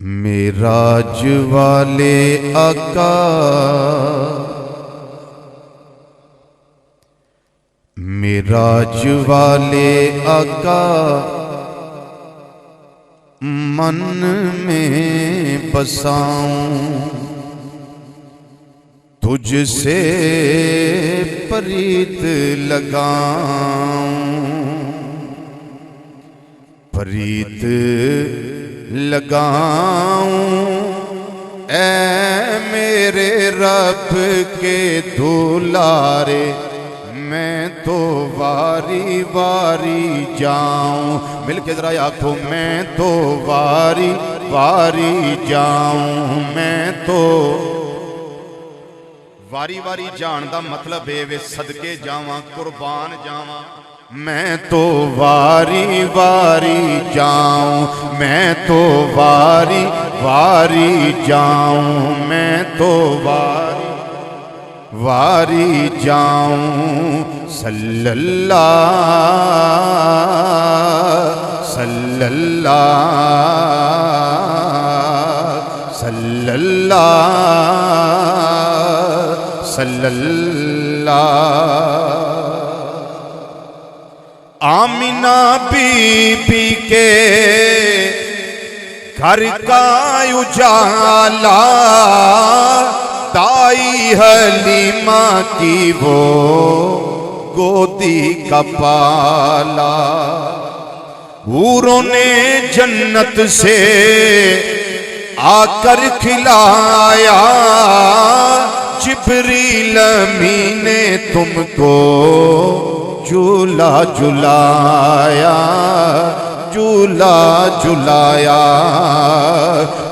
معراج والے آقا معراج والے آقا من میں بساؤں تجھ سے پرید لگاؤں پرید لگاؤں اے میرے رب کے دولارے میں تو واری واری جاؤں مل کے ذرا آنکھوں میں تو واری واری جاؤں میں تو واری واری جان دا مطلب ہے وے صدقے جاواں قربان جاواں میں تو واری واری جاؤں میں تو واری واری جاؤں میں تو واری واری جاؤں صلی اللہ صلی اللہ صلی اللہ صلی اللہ آمینہ بی بی کے گھر کا اجالا دائی حلیمہ کی وہ گودی کا پالا حوروں نے جنت سے آ کر کھلایا جبریل امین نے تم کو جھولا جھلایا جھولا جھلایا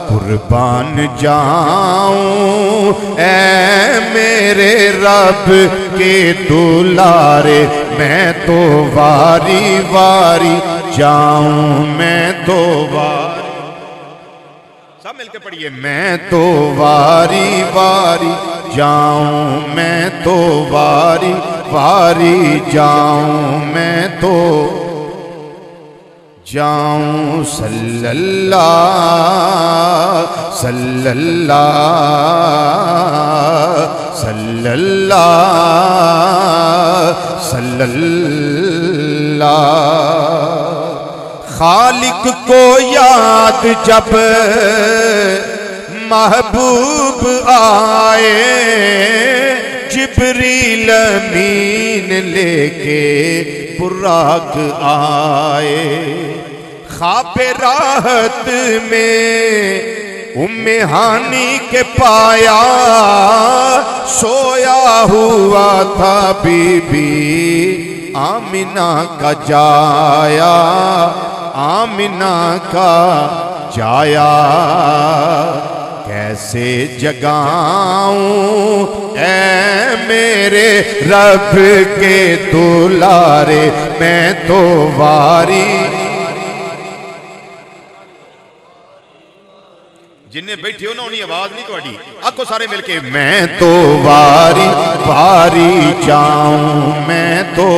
قربان جاؤں اے میرے رب کے دولارے میں تو واری واری جاؤں میں تو واری سب مل کے پڑھئے میں تو واری واری جاؤں میں تو واری واری جاؤں میں تو جاؤں صلی اللہ صلی اللہ صلی اللہ صلی اللہ خالق کو یاد جب محبوب آئے جبریل امین لے کے براق آئے خواب راحت میں ہانی کے پایا سویا ہوا تھا بی بی آمینہ کا جایا آمینہ کا جایا کیسے جگاؤں اے میرے رب کے دولارے میں تو واری جنہیں بیٹھے ہو نا انہیں آواز نہیں توڑی آنکھوں سارے مل کے میں تو واری واری جاؤں میں تو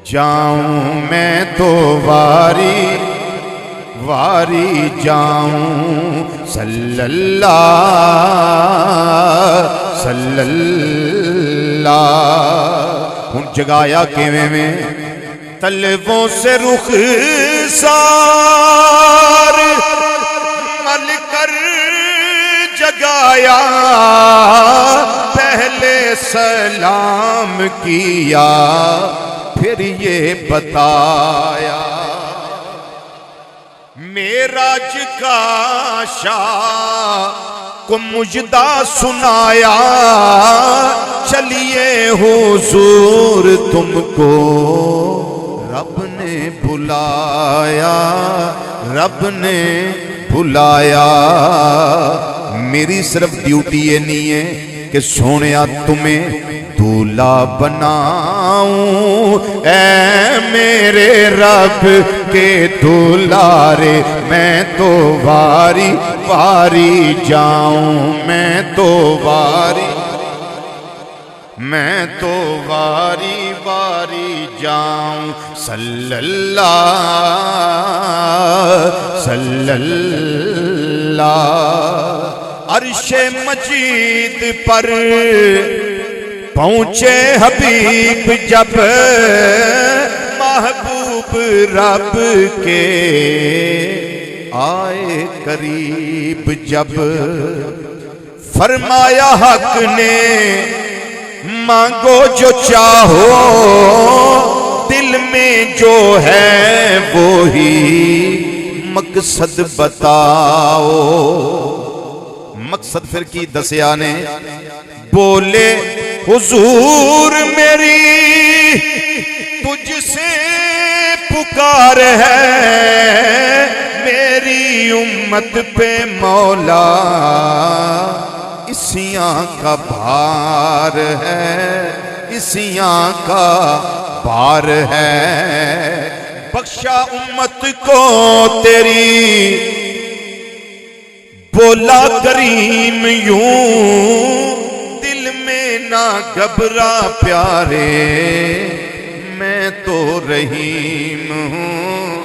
جاؤں میں تو واری واری جاؤں صلی اللہ صلی اللہ ان جگایا کیویں میں طلبوں سے رخ سار مل کر جگایا پہلے سلام کیا پھر یہ بتایا معراج کا شاہ کو مجدہ سنایا چلیے حضور تم کو رب نے بلایا رب نے بلایا میری صرف ڈیوٹی یہ نہیں ہے کہ سونیا تمہیں دولہا بناؤں اے میرے رب کے دولارے میں تو واری واری جاؤں میں تو واری میں تو واری واری جاؤں صلی اللہ عرش مجید پر پہنچے حبیب جب محبوب رب کے آئے قریب جب فرمایا حق نے مانگو جو چاہو دل میں جو ہے وہی مقصد بتاؤ مقصد پھر کی دسیا نے بولے حضور میری تجھ سے پکار ہے میری امت پہ مولا اسیاں کا بھار ہے اسیاں کا بھار ہے بخشا امت کو تیری بولا کریم یوں دل میں نہ گھبرا پیارے میں تو رحیم ہوں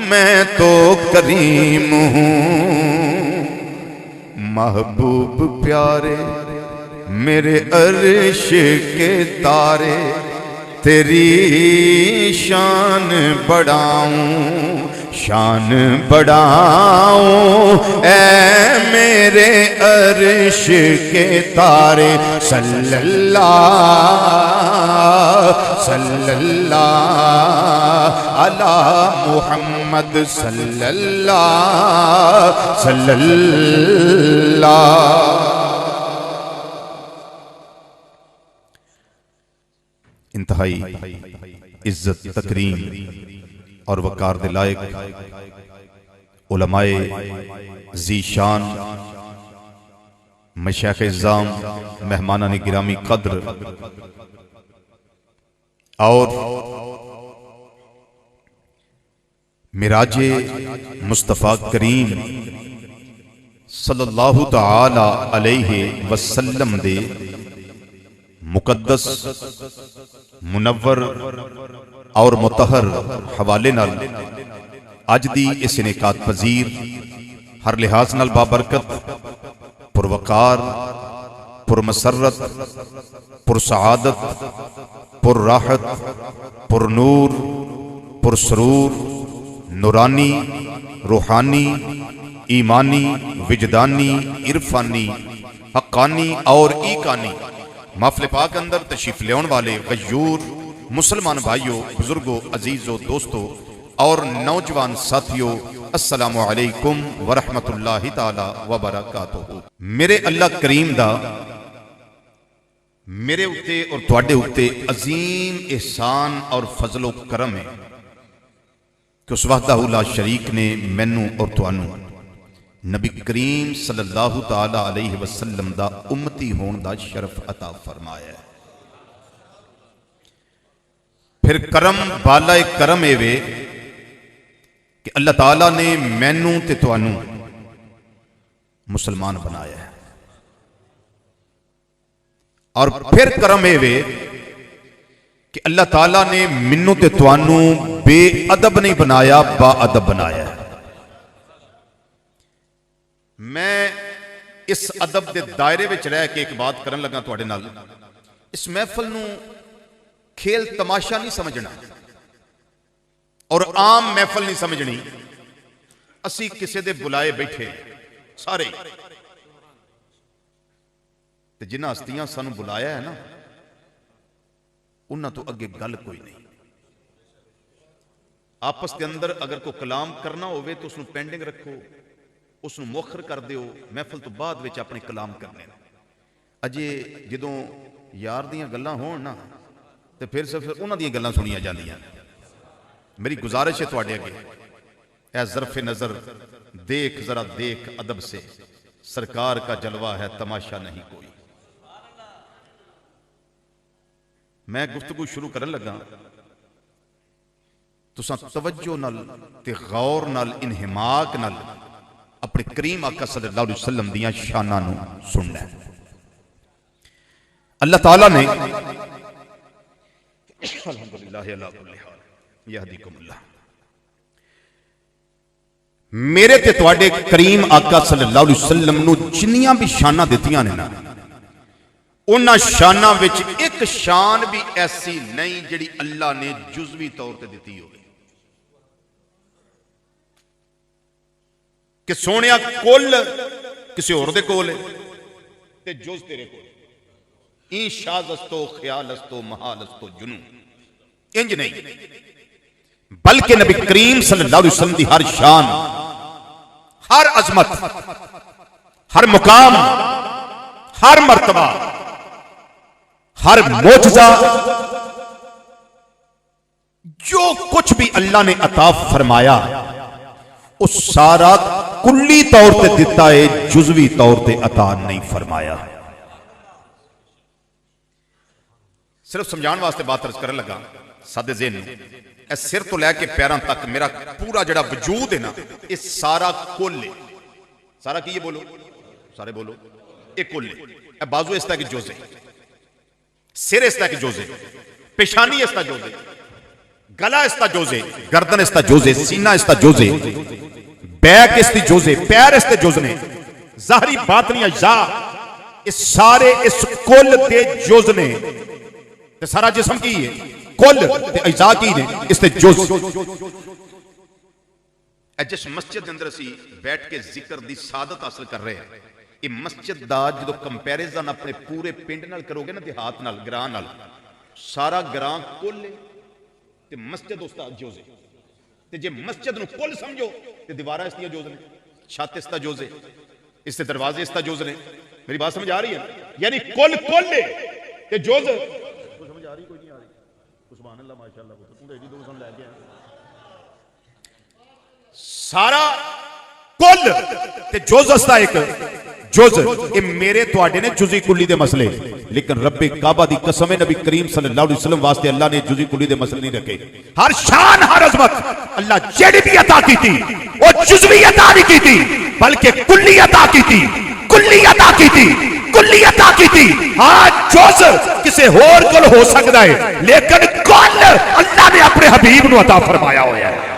میں تو کریم ہوں محبوب پیارے میرے عرش کے تارے تیری شان بڑھاؤں اے میرے عرش کے تارے صلی اللہ علی محمد صلی اللہ انتہائی عزت تکریم اور وقار دے لائق علماء ذی شان مشایخ اعظام مہمانان گرامی قدر اور معراج مصطفیٰ کریم صلی اللہ تعالی علیہ وسلم دے مقدس منور اور مطہر حوالے نال اج دی اس انعقاد پذیر ہر لحاظ نال بابرکت پروقار پرمسرت پرسعادت پرراحت پرنور پرسرور نورانی روحانی ایمانی وجدانی عرفانی حقانی اور ایکانی محفل پاک اندر تشریف لیون والے غیور مسلمان بھائیوں بزرگوں عزیزوں دوستوں اور نوجوان ساتھیوں السلام علیکم ورحمت اللہ تعالی وبرکاتہ میرے اللہ کریم دا میرے اتے اور تواڈے اتے عظیم احسان اور فضل و کرم ہے کہ اس وحدہ لا شریک نے مینوں اور تانوں نبی کریم صلی اللہ تعالی علیہ وسلم دا امتی ہون دا شرف عطا فرمایا ہے پھر کرم بالا کرم اے وے کہ اللہ تعالیٰ نے مینوں تے توانوں مسلمان بنایا ہے اور پھر کرم اے وے کہ اللہ تعالیٰ نے منوں تے توانوں بے ادب نہیں بنایا با ادب بنایا ہے میں اس ادب دے دائرے وچ رہ کے ایک بات کرن لگا تواڈے نال اس محفل نوں کھیل تماشا نہیں سمجھنا اور عام محفل نہیں سمجھنی اسی کسے دے بلائے بیٹھے سارے تے جنہاں ہستیاں سانو بلایا ہے نا انہاں تو اگے گل کوئی نہیں آپس کے اندر اگر کوئی کلام کرنا ہوئے تو اس نو پینڈنگ رکھو اس نو مؤخر کر دیو محفل تو بعد وچ اپنے کلام کرنے اجے جدوں یار دیاں گلاں ہون نا تے پھر صرف انہاں دیاں گلاں سنیاں جاندیاں میری گزارش ہے تواڈے اگے اے ظرف نظر دیکھ ذرا دیکھ ادب سے سرکار کا جلوہ ہے تماشا نہیں کوئی میں گفتگو شروع کرن لگا تساں توجہ نال تے غور نال انہماک نال اپنے کریم آقا صلی اللہ علیہ وسلم دیاں شاناں نوں سننا ہے اللہ تعالیٰ نے الحمدللہ علی کل حال یہدیکم اللہ میرے تے تواڈے کریم آقا صلی اللہ علیہ وسلم نو جنیاں بھی شاناں دتیاں نے نا انہاں شاناں وچ ایک شان بھی ایسی نہیں جڑی اللہ نے جزوی طور تے دتی ہوگی کہ سونیا کل کسی اور دے کول ہے تے جز تیرے کول این شاز استو خیال استو محال استو جنون انج نہیں بلکہ نبی کریم صلی اللہ علیہ وسلم دی ہر شان ہر عظمت ہر مقام ہر مرتبہ ہر معجزہ جو کچھ بھی اللہ نے عطا فرمایا وہ سارا کلی طور تے دیتا ہے جزوی طور تے عطا نہیں فرمایا صرف سمجھان واسطے بات عرض کرنے لگا سادے ذہن اے سر تو لے کے پیران تک میرا پورا جڑا وجود ہے نا یہ سارا کل ہے سارا کی یہ بولو سارے بولو یہ کل ہے اے بازو اس طرح کی جوز ہے سر اس طرح کی جوز ہے پیشانی اس طرح جوز ہے گلا اس طرح جوز ہے گردن اس طرح جوز ہے سینہ اس طرح جوز ہے بیک اس طرح جوز ہے پیر اس طرح جوز نے ظاہری باطنی اجزاء اس سارے اس کل دے جوز نے سارا جسم کی ہے کل اجزاء کی نے اس تے جز جس مسجد اندر اسی بیٹھ کے ذکر دی سعادت حاصل کر رہے ہیں یہ مسجد دا جدو کمپیریزن اپنے پورے پنڈ نال کرو گے نا دیہات نال گران نال سارا گران کل ہے تے مسجد اس دا جز ہے تے جے مسجد نو کل سمجھو تے دیوارہ اس دا جز نے چھت اس دا جز ہے اس تے دروازے اس دا جز نے میری بات سمجھ آ رہی ہے یعنی کل ہے تے جز سارا کل تے جز استا ایک جز اے میرے تواڈے نے جزی کلی دے مسئلے لیکن رب کعبہ دی قسم ہے نبی کریم صلی اللہ علیہ وسلم واسطے اللہ نے جزی کلی دے مسئلے نہیں رکھے ہر شان ہر عظمت اللہ جڑی بھی عطا کی تھی وہ جزوی عطا نہیں کی تھی بلکہ کلی عطا کی تھی کلی عطا کی تھی کلی عطا کی تھی ہاں جز کسے اور کل ہو سکتا ہے لیکن کل اللہ نے اپنے حبیب نو عطا فرمایا ہویا ہے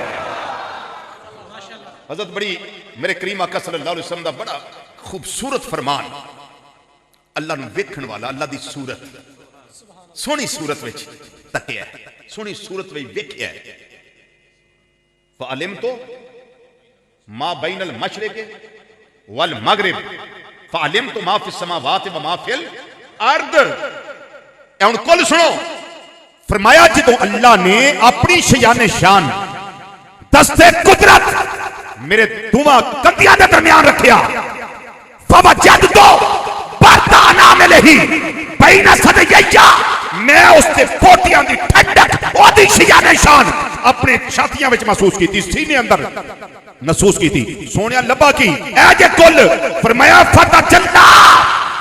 حضرت بڑی میرے کریم آقا صلی اللہ علیہ وسلم دا بڑا خوبصورت فرمان اللہ نو ویکھن والا اللہ دی صورت سونی صورت وچ تکیا ہے سونی صورت وچ ویکھیا ہے فعلمت ما بین المشرق والمغرب فعلمت ما فی السماوات وما فی الارض اے ان کل سنو فرمایا جدو اللہ نے اپنی شیان شان دستے قدرت میرے دعا کندیاں دے درمیان رکھیا فوجدتو بردانا ملہی بین صدیجہ میں اس تے پوٹیاں دی ٹھنڈک او دی شیان شان اپنے چھاتیاں وچ محسوس کی تھی سینے اندر محسوس کی تھی سونیا لبا کی اے جے کل فرمایا فتجلا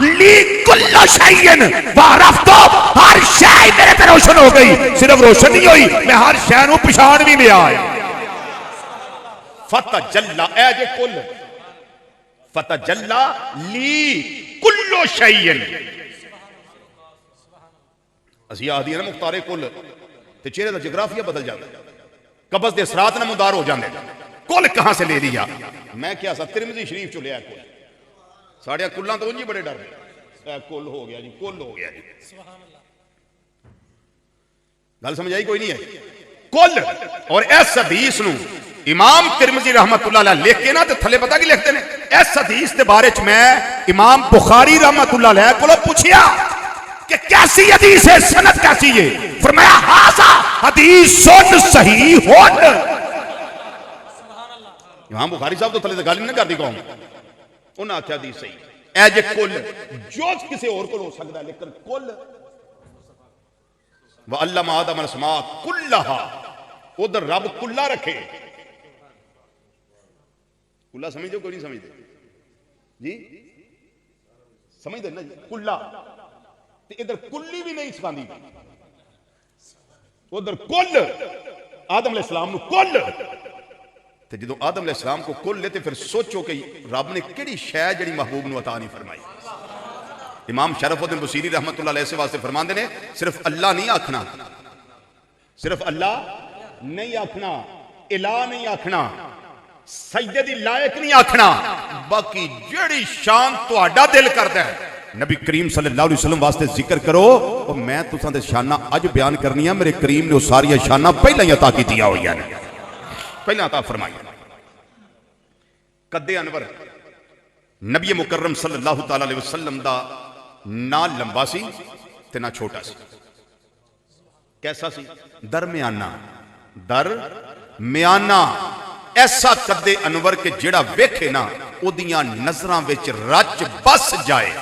لی کل شیئن وعرفتو ہر شیئی میرے تے روشن ہو گئی صرف روشن نہیں ہوئی میں ہر شیئی نو پشان بھی لیا ہے فتجلا اے جے کل فتجلا لی کل شیئن اسی آدھی ہے نا مختار کل تے چہرے دا جغرافیہ بدل جاتا قبض دے اثرات نہ مدار ہو جاندے کل کہاں سے لے لیا میں کیا سا ترمذی شریف چو لیا کل ساڑھیا کلان تو انجی بڑے ڈر اے کل ہو گیا جی کل ہو گیا جی گل سمجھ آئی کوئی نہیں ہے کل اور اس حدیث نو امام ترمذی رحمت اللہ علیہ لکھ کے نا تے تھلے پتہ کی لکھتے ہیں اس حدیث دے بارے چ میں امام بخاری رحمت اللہ علیہ کو پوچھیا کہ کیسی حدیث ہے سند کیسی ہے فرمایا ھذا حدیث صحیح ہون امام بخاری صاحب تو تھلے تے گل نہیں کر دی قوم انہاں آکھیا حدیث صحیح اے جے کل جوز کسی اور کو ہو سکتا ہے لیکن کل وَعَلَّمَ آدَمَ الْأَسْمَاءَ كُلَّهَا ادھر رب کلا رکھے کلا سمجھتے ہو کوئی نہیں سمجھتے جی سمجھتے نا جی کلا ادھر کلی بھی نہیں سکھاندی ادھر کل آدم علیہ السلام نو کل تے جدو آدم علیہ السلام کو کل لیتے پھر سوچو کہ رب نے کیڑی شے جڑی محبوب نو عطا نہیں فرمائی امام شرف الدین بصیری رحمت اللہ علیہ سے واسطے فرماندے نے صرف اللہ نہیں آکھنا، صرف اللہ نہیں آکھنا، الہ نہیں آکھنا، سجدے دی لائق نہیں آکھنا، باقی جڑی شان تہاڈا دل کردا ہے نبی کریم صلی اللہ علیہ وسلم واسطے ذکر کرو، اور میں تساں دے شانہ اج بیان کرنی ہے، میرے کریم نے وہ ساری شانہ پہلے ہی عطا کی دیا ہوئی ہے، پہلے عطا فرمائی۔ قد انور نبی مکرم صلی اللہ تعالی علیہ وسلم دا نہ لمبا سی تے نہ چھوٹا سی، کیسا سی؟ درمیانہ، درمیانہ، ایسا قد انور کے جڑا ویکھے نا او دیاں نظراں وچ رچ بس جائے۔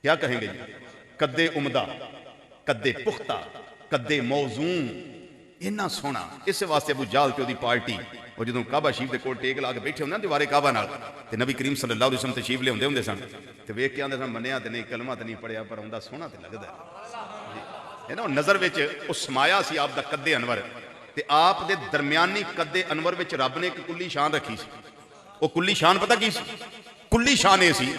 کیا کہیں گے جی؟ قد عمدہ، قد پختہ، قد موزون، اتنا سونا۔ اس واسطے ابو جہل تے دی پارٹی اور جدوں کعبہ شریف دے کول ٹیک لا کے بیٹھے ہوندے دیوارے کعبہ نال تے نبی کریم صلی اللہ علیہ وسلم تشریف لے ہوندے سن تے ویکھ کے آندے سن منیا تے نہیں، کلمہ تے نہیں پڑھیا، پر ہوندا سونا تے لگدا ہے نا، نظر وچ اس سمایا سی آپ دا قد انور، تے آپ دے درمیانی قد انور وچ رب نے ایک کلی شان رکھی سی۔ وہ کلی شان پتہ کی سی؟ کلی شان یہ سی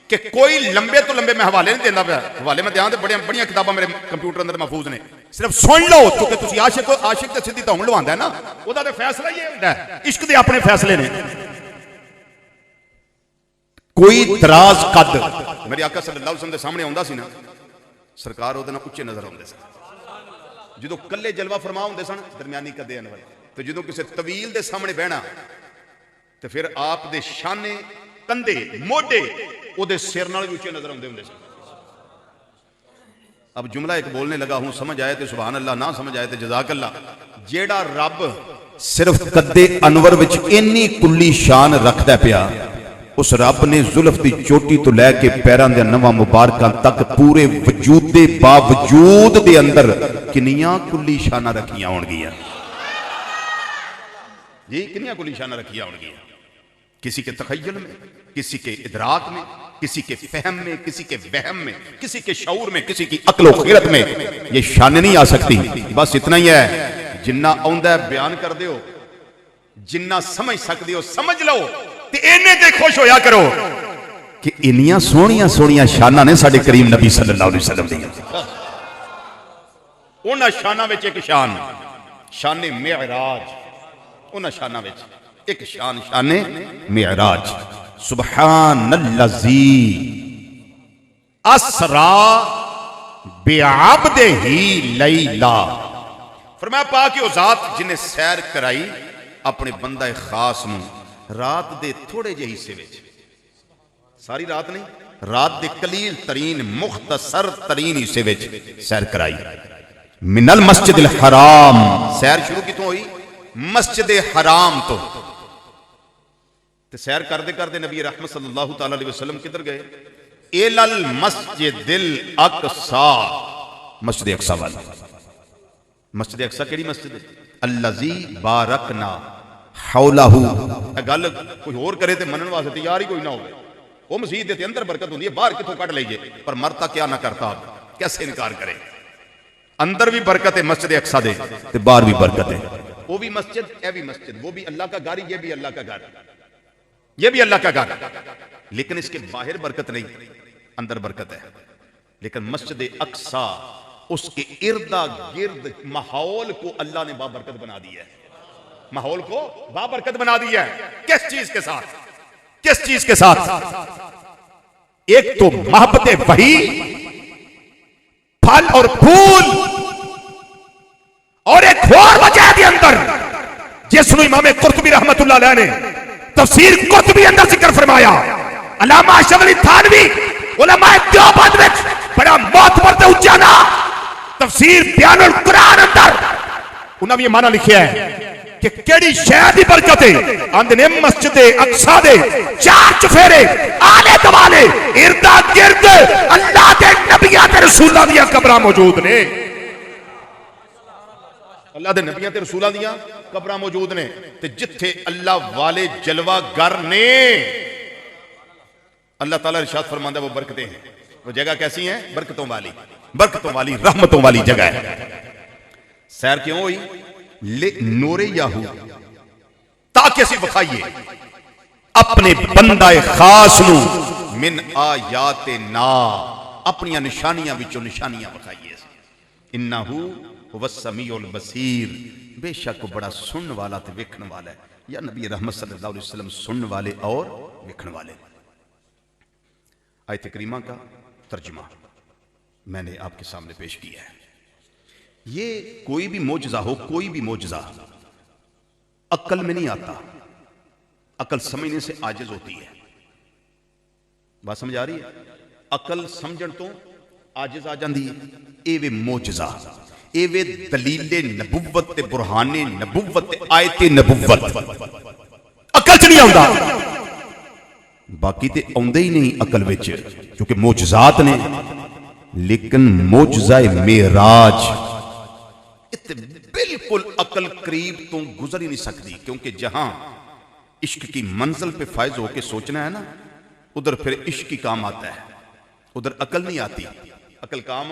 کہ کوئی لمبے تو لمبے میں حوالے نہیں دینا پیا، حوالے میں دیاں تے بڑیاں کتاباں میرے کمپیوٹر اندر محفوظ نے، صرف سن لو، کیونکہ تسی عاشق ہو، عاشق تے سیدھی تہوں لواندا ہے نا، او دا تے فیصلہ یہ ہوندا ہے، عشق دے اپنے فیصلے نے۔ کوئی دراز قد میرے آقا صلی اللہ علیہ وسلم دے سامنے ہوندا سی نا، سرکار اودے نال اونچے نظر ہوندے سن، جدوں کلے جلوہ فرما ہوندے سن درمیانی قد انور، تو جدوں کسے طویل دے سامنے بہنا تے پھر آپ دے شانے، کندھے، موڈے او دے سر نال اونچے نظر ہوندے سن۔ اب جملہ ایک بولنے لگا ہوں، سمجھ آئے تے سبحان اللہ، نہ سمجھ آئے تے جزاک اللہ۔ جیڑا رب صرف قد انور وچ انی کلی شان رکھدا پیا، اس رب نے زلف دی چوٹی تو لے کے پیران دے نواں مبارکاں تک پورے وجود دے باوجود دے اندر کنیاں کلی شانہ رکھیاں ہون گیاں جی، کنیاں کلی شانہ رکھیاں ہون گیاں، کسی کے تخیل میں، کسی کے ادراک میں، کسی کے فہم میں، کسی کے وہم میں، کسی کے شعور میں، کسی کی عقل و خیرت میں یہ شان نہیں آ سکتی۔ بس اتنا ہی ہے، جنہ آؤندہ ہے بیان کر دیو، جنہ سمجھ سکتے ہو سمجھ لو، تے اینے تے خوش ہویا کرو کہ انیاں سونیاں سونیاں شانہ نے ساڑھے کریم نبی صلی اللہ علیہ وسلم دیا۔ انہاں شانہ وچ ایک شان، شان معراج، انہاں شانہ وچ ایک شان، شان معراج۔ سبحان اللذی اسرا بعبدہ لیلا، فرمایا پاک وہ ذات جنہیں سیر کرائی اپنے بندہ خاص نو رات دے تھوڑے جے حصے وچ، ساری رات نہیں، رات دے قلیل ترین مختصر ترین حصے وچ سیر کرائی۔ من المسجد الحرام، سیر شروع کتوں ہوئی؟ مسجد حرام تو، سیر کردے کردے نبی رحمت صلی اللہ تعالی علیہ وسلم کدھر گئے؟ الی المسجد الاقصی، مسجد اقصی والا۔ مسجد اقصی کیڑی مسجد ہے؟ الذی بارکنا حولہ، گل کوئی اور کرے تے منن واسطے تیار ہی کوئی نہ ہوئے، وہ مسجد دے اندر برکت ہوندی ہے، باہر کتوں کٹ لیجئے، پر مرتا کیا نہ کرتا، کیسے انکار کرے؟ اندر بھی برکت ہے مسجد اقصی دے تے باہر بھی برکت ہے، وہ بھی مسجد اے بھی مسجد، وہ بھی اللہ کا گھر، یہ بھی اللہ کا گھر، یہ بھی اللہ کا گھر، لیکن اس کے باہر برکت نہیں، اندر برکت ہے۔ لیکن مسجد اقصی اس کے اردا گرد ماحول کو اللہ نے بابرکت بنا دیا ہے، ماحول کو بابرکت بنا دیا ہے۔ کس چیز کے ساتھ؟ کس چیز کے ساتھ؟ ایک تو محبت وحی، پھل اور پھول، اور ایک اور وجہ دے اندر جس نو امام قرطبی رحمت اللہ علیہ نے تفسیر قرطبی اندر ذکر فرمایا، علامہ اشرف علی تھانوی علماء دیوبند وچ بڑا معتبر تے اونچا نا تفسیر بیان القرآن اندر انہاں بھی معنی لکھیا ہے کہ کیڑی شے دی برکت ہے؟ اندر نے مسجد اقصی دے چار چفیرے آلے دوالے اردا گرد اللہ دے نبیاں تے رسولاں دیاں قبراں موجود نے، اللہ دے نبیاں تے رسولاں دیاں قبراں موجود نے، تے جتھے اللہ والے جلوہ گر نے اللہ تعالیٰ ارشاد فرماندہ وہ برکتیں ہیں، وہ جگہ کیسی ہیں؟ برکتوں والی، برکتوں والی، رحمتوں والی جگہ ہے۔ سیر کیوں ہوئی؟ نور یاہو، تاکہ اسی بخائیے اپنے بندہ خاص نو من آیاتنا، اپنی نشانیاں وچوں نشانیاں بتائیے. انہو هو السمیع البصیر، بے شک وہ بڑا سنن والا تے ویکھن والا ہے. یا نبی رحمت صلی اللہ علیہ وسلم سنن والے اور ویکھن والے. آیت کریمہ کا ترجمہ میں نے آپ کے سامنے پیش کیا ہے. یہ کوئی بھی معجزہ ہو، کوئی بھی معجزہ عقل میں نہیں آتا، عقل سمجھنے سے عاجز ہوتی ہے. بات سمجھ آ رہی ہے؟ عقل سمجھن تو عاجز آ جاندی ہے. اے وے معجزہ، اے وے دلیل نبوت تے برہان نبوت تے آیت نبوت. عقل چ نہیں آندا، باقی تے آندے ہی نہیں عقل وچ، کیونکہ معجزات نے. لیکن معجزہ معراج بالکل عقل قریب تو گزر ہی نہیں سکتی، کیونکہ جہاں عشق کی منزل پہ فائز ہو کے سوچنا ہے نا، ادھر پھر عشق کی کام آتا ہے، ادھر عقل نہیں آتی. عقل کام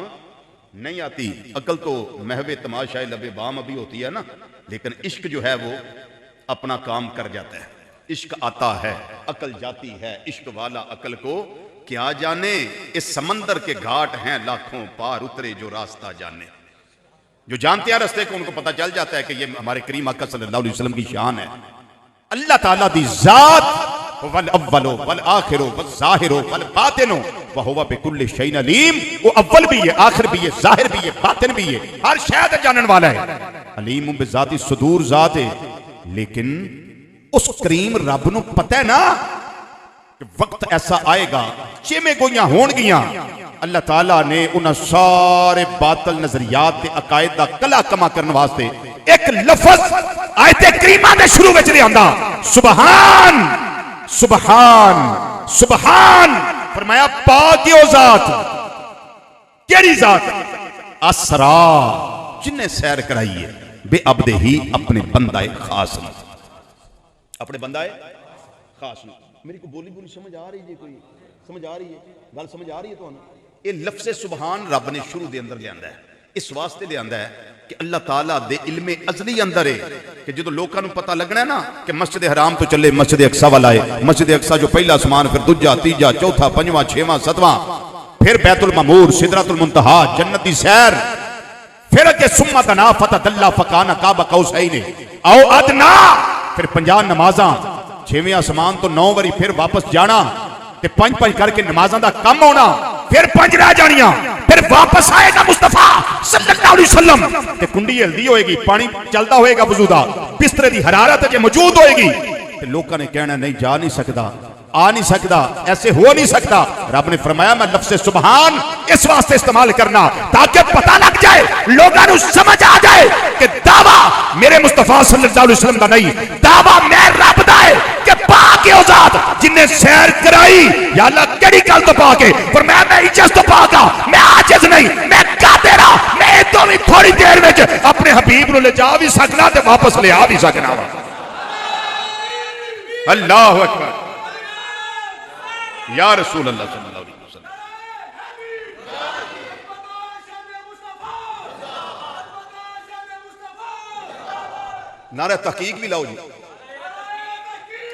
نہیں آتی. عقل تو محو تماشائے لب بام ابھی ہوتی ہے نا، لیکن عشق جو ہے وہ اپنا کام کر جاتا ہے. عشق آتا ہے، عقل جاتی ہے. عشق والا عقل کو کیا جانے، اس سمندر کے گھاٹ ہیں لاکھوں پار اترے جو راستہ جانے. جو جانتے ہیں راستے کو ان کو پتہ چل جاتا ہے کہ یہ ہمارے کریم آقا صلی اللہ علیہ وسلم کی شان ہے. اللہ تعالیٰ دی ذات والاول والآخر والظاہر والباطن وہو بکل شیء علیم. وہ اول بھی ہے، آخر بھی ہے، ظاہر بھی ہے، باطن بھی ہے، ہر شے تے جانن والا ہے. علیم بذات الصدور ذات ہے. لیکن اس کریم رب نو پتہ ہے نا کہ وقت ایسا آئے گا، چیمیں گوئیاں ہون گیاں. اللہ تعالیٰ نے انہاں سارے باطل نظریات تے عقائد دا کلا کما کرنے واسطے ایک لفظ آیت کریمہ دے شروع وچ لے آندا، سبحان سبحان سبحان. فرمایا پاک او ذات. کیڑی ذات؟ اسرا، جن نے سیر کرائی ہے بے عبدہ ہی، اپنے بندہ خاص نو، اپنے بندہ خاص نو. میری کو بولی بولی سمجھ آ رہی ہے؟ کوئی سمجھ آ رہی ہے؟ گل سمجھ آ رہی ہے تو یہ لفظ سبحان رب نے شروع دے اندر لے آندا ہے. اس واسطے لے آندا ہے کہ اللہ تعالیٰ دے علم ازلی اندر ہے کہ جدو لوکاں نو پتہ لگنا ہے نا کہ مسجد حرام تو چلے مسجد اقصی والا ہے. مسجد اقصی جو پہلا آسمان، پھر دوجا، تیجا، چوتھا، پنجواں، چھواں، ستواں، پھر بیت المعمور، سدرۃ المنتہا، جنت دی سیر، پھر کہ ثم دنا فتدلی فکان قاب قوسین او ادنا، پھر 50 نمازاں، 6ویں آسمان تو 9 واری پھر واپس جانا تے 5 کر کے نمازاں دا کم ہونا، پھر 5 رہ جانیاں، پھر واپس آئے گا مصطفیٰ صلی اللہ علیہ وسلم تے کنڈی ہلدی ہوئے گی، پانی چلتا ہوئے گا وضو دا، بسترے دی حرارت جو موجود ہوئے گی تے لوکاں نے کہنا نہیں جا نہیں سکتا، آ نہیں سکتا، ایسے ہو نہیں سکتا. رب نے فرمایا میں لفظ سبحان اس واسطے استعمال کرنا تاکہ پتہ لگ جائے، لوگاں نو سمجھ آ جائے کہ دعویٰ میرے مصطفیٰ صلی اللہ علیہ وسلم دا نہیں، دعویٰ میں رب دا ہے کہ پاک ہے او ذات جن نے سیر کرائی. یا اللہ کیڑی گل تو پاک ہے؟ فرمایا میں عجز تو پاک ہاں، میں عاجز نہیں، میں قادر ہاں، میں تو بھی تھوڑی دیر وچ اپنے حبیب نو لے جا بھی سکنا تے واپس لے آ بھی سکنا. اللہ اکبر یا رسول اللہ صلی اللہ علیہ وسلم. نعرہ تحقیق بھی لاؤ جی.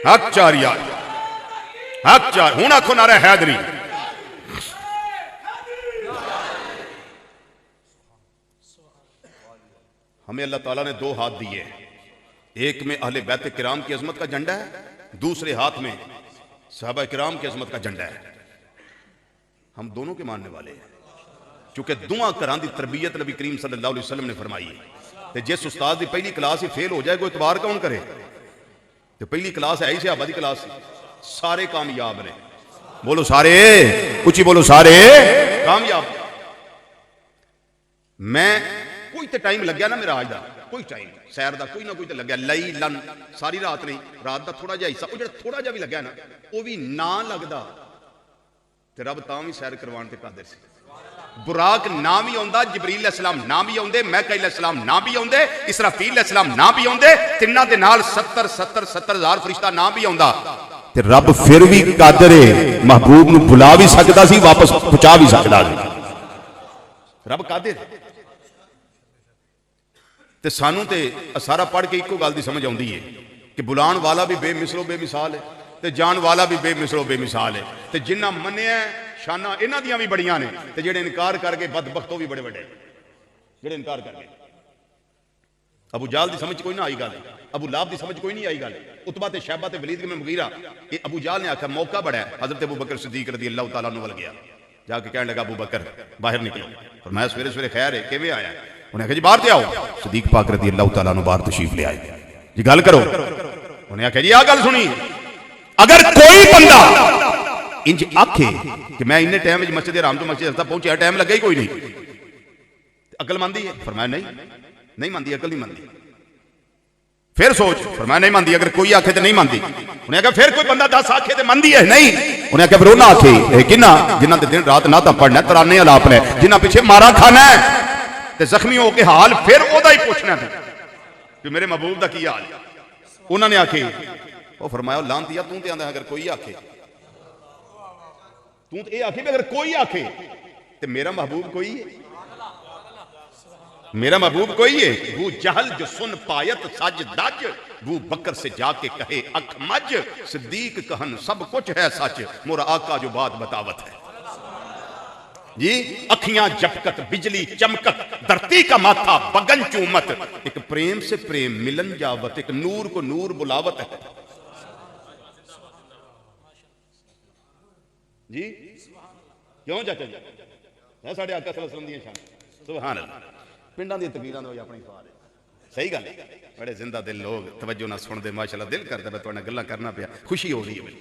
حق چار یار، حق چار. ہوں آکھو نعرہ حیدری. ہمیں اللہ تعالیٰ نے 2 ہاتھ دیے، ایک میں اہل بیت کرام کی عظمت کا جھنڈا ہے، دوسرے ہاتھ میں صحابہ کرام کی عظمت کا جھنڈا ہے. ہم دونوں کے ماننے والے ہیں، چونکہ دعا کران دی تربیت نبی کریم صلی اللہ علیہ وسلم نے فرمائی ہے. تے جس استاد دی پہلی کلاس ہی فیل ہو جائے کوئی اعتبار کون کرے؟ تے پہلی کلاس ہے ہی صحابہ دی کلاس، سارے کامیاب نے. بولو سارے، اونچی بولو سارے کامیاب. میں کوئی تے ٹائم لگیا نا میرا آج دا، کوئی ٹائم سیر دا کوئی نہ کوئی تے لگیا، لئی لن ساری رات نہیں، رات دا تھوڑا جا حصہ، وہ جڑا تھوڑا جا بھی لگیا نا وہ بھی نہ لگدا تے رب تاں بھی سیر کروان تے قادر سی. براق نہ بھی آندا، جبریل علیہ السلام نہ بھی آندے، میکائیل علیہ السلام نہ بھی آندے، اسرافیل علیہ السلام نہ بھی آندے، تیناں دے نال 70 ہزار فرشتہ نہ بھی آندا تے رب پھر بھی قادر ہے، محبوب نو بلا بھی سکدا سی، واپس پہنچا بھی سکدا سی. رب قادر تے سانوں تے سارا پڑھ کے ایکو گل دی سمجھ آندی ہے کہ بلان والا بھی بے مثل و بے مثال ہے، تے جان والا بھی بے مثل و بے مثال ہے تے جنہ منیا شانہ انہاں دیاں بھی بڑیاں نے تے جڑے انکار کر کے بدبختوں بھی بڑے بڑے جڑے انکار کر کے ابو جہل دی سمجھ کوئی نہ آئی گل ابو لہب دی سمجھ کوئی نہیں آئی گل عتبہ تے شیبہ تے ولید بن مغیرہ یہ ابو جہل نے آکھا موقع بڑا ہے حضرت ابو بکر صدیق رضی اللہ تعالیٰ عنہ ول گیا جا کے کہنے لگا ابو بکر باہر نکلو فرمایا سویرے سویرے خیر ہے کیویں آیا انہیں کہا جی باہر تے آؤ صدیق پاک رضی اللہ تعالیٰ عنہ باہر تشریف لے آئے جی گل کرو انہیں کہا جی آ گل سنی اگر کوئی بندہ انج آکھے کہ میں انہیں ٹائم مسجد حرام تو مسجد حرام پہنچیا ٹائم لگا ہی کوئی نہیں عقل مندی ہے فرمایا نہیں مندی عقل نہیں مندی پھر سوچ فرمایا نہیں مندی اگر کوئی آکھے تو نہیں مندی انہیں کہا پھر کوئی بندہ 10 آکھے تو مندی ہے نہیں انہیں کہا پھر وہ نہ آکھے کنہ جنہ دے دن رات نہ تا پڑھنا ہے ترانے علاپ لے جنہ پیچھے مارا کھانا ہے تے زخمی ہو کے حال پھر او دا ہی پوچھنا ہے کہ میرے محبوب دا کی حال انہوں نے آکھے وہ فرمایا لانتیا توں تے آندہ اگر کوئی آکھے توں تے آکھے اگر کوئی آکھے تے میرا محبوب کوئی ہے میرا محبوب کوئی ہے وہ جہل جو سن پایت سج دج وہ بکر سے جا کے کہے اکھ مج صدیق کہن سب کچھ ہے سچ مورا آقا جو بات بتاوت ہے جی اکھیاں جپکت بجلی چمکت دھرتی کا ماتھا بگن چومت ایک پریم سے پریم ملن جاوت ایک نور کو نور بلاوت ہے جی کیوں چاچا جی ہے ساڑھے آقا صلی اللہ علیہ وسلم دیئے شان سبحان اللہ پنڈان دی تقریران دو یا اپنی سوال ہے صحیح گل ہے بڑے زندہ دل لوگ توجہ نہ سن دے ماشاءاللہ دل کرتا ہے تو انہیں گلہ کرنا پیا خوشی ہو رہی ہے بھئی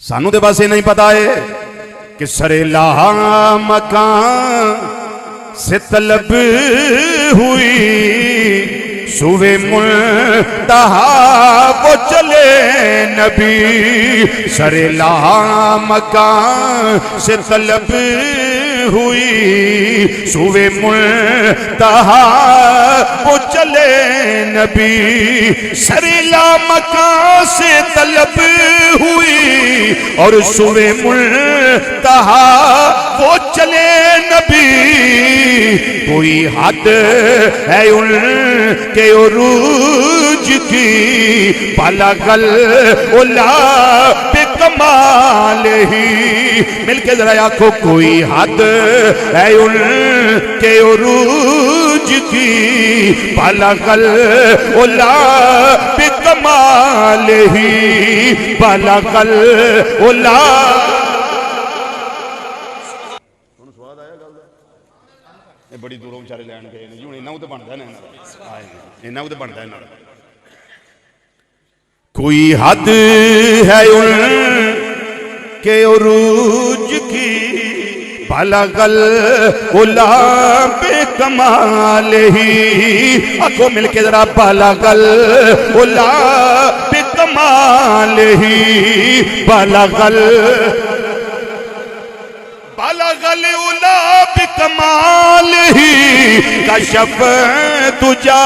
سانو دے باسے نہیں پتا ہے کہ سرے لاہا مکان سے طلب ہوئی سوے منتہا وہ چلے نبی سرے لاہا مکان سے طلب ہوئی سوے منتہا وہ چلے نبی سریلا مکان سے طلب ہوئی اور سوے منتہا وہ چلے نبی کوئی حد ہے ان کے عروج کی بلغ العلا بکمال ہی مل کے ذرا آنکھوں کوئی حد ہے ان کے عروج کی بلغ العلا بکمال ہی بلغ العلا بڑی دوروں چارے لین گئے جی انہوں تو بنتا ہے انہوں تو بنتا ہے کوئی حد ہے ان کے عروج کی بلغ العلا بکمال ہی آنکھوں مل کے ذرا بلغ العلا بکمال ہی بلغ العلا بکمال ہی کشف تجا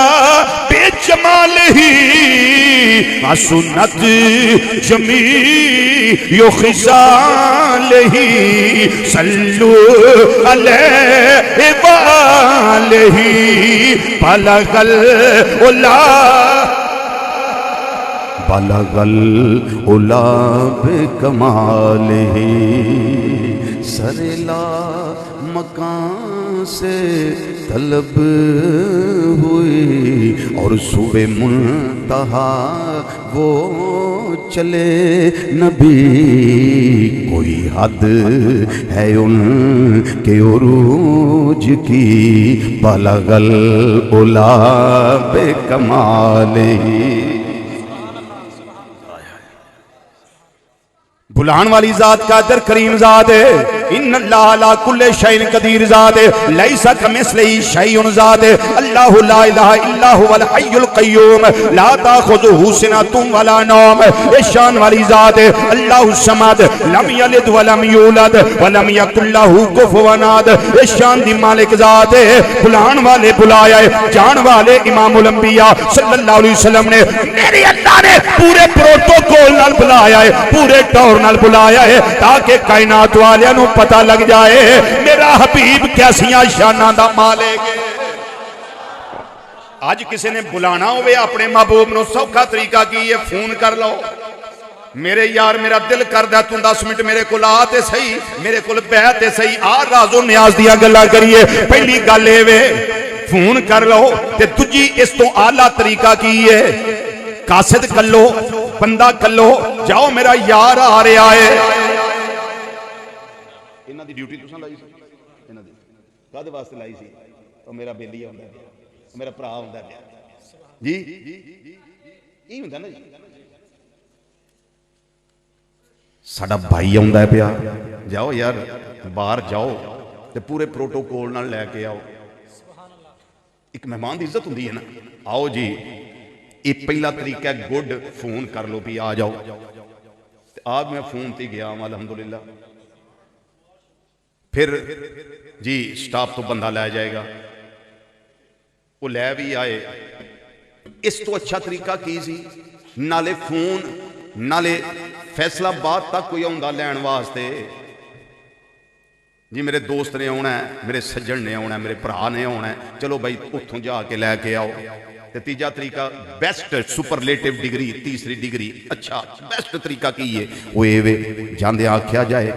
بے جمال ہی سنت جمیع خصال ہی صلو علیہ وآلہ بلغ العلا بلغ العلا بکمالہ سرلا مکان سے طلب ہوئی اور صبح منتہا وہ چلے نبی کوئی حد ہے ان کے عروج کی بلغ العلا بکمالہ بلان والی ذات قادر کریم ذات ہے ان اللہ علی کل شیء قدیر ذات ہے لیس کمثلہ شیء ذات ہے اللہ لا الہ الا هو الحی القیوم لا تاخذہ سنۃ ولا نوم یہ شان والی ذات ہے اللہ الصمد لم یلد ولم یولد ولم یکن لہ کفوا احد یہ شان دی مالک ذات ہے بلان والے بلایا ہے جان والے امام الانبیاء صلی اللہ علیہ وسلم نے میرے اللہ نے پورے پروٹوکول نال بلایا ہے پورے ٹور نال بلایا ہے تاکہ کائنات والے نو پتہ لگ جائے میرا حبیب کیسیاں شاناں دا مالک ہے اج کسی نے بلانا ہوئے اپنے محبوب نو سوکھا طریقہ کی ہے فون کر لو میرے یار میرا دل کردہ تو 10 منٹ میرے کو آتے صحیح میرے کو بیعتے صحیح آ راز و نیاز دیا گلا کریے پہلی گل اے فون کر لو تے تجھی اس تو اعلیٰ طریقہ کی ہے قاصد کلو بندہ کلو جاؤ میرا یار آ رہا ہے انہاں دی ڈیوٹی تساں لائی سی انہاں دی کدے واسطے لائی سی او میرا بیلی ہوندا ہے میرا بھرا ہوندا ہے جی یہ ہوندا نا جی ساڈا بھائی آوندا ہے پیا جاؤ یار باہر جاؤ تے پورے پروٹوکول نال لے کے آؤ ایک مہمان دی عزت ہوندی ہے نا آؤ جی یہ پہلا طریقہ ہے گڈ فون کر لو بھی آ جاؤ آج میں فون تے گیا ہوں الحمدللہ پھر جی سٹاف تو بندہ لے جائے گا وہ لے بھی آئے اس تو اچھا طریقہ کی سی نالے فون نالے فیصلہ بات تک کوئی آندا لین واسطے جی میرے دوست نے آنا ہے میرے سجن نے آنا ہے میرے بھرا نے آنا ہے چلو بھائی اتھوں جا کے لے کے آؤ تیجا طریقہ بیسٹ سپرلیٹیو ڈگری تیسری ڈگری اچھا بیسٹ طریقہ کی ہے وہ ایوے جاندیاں آکھیا جائے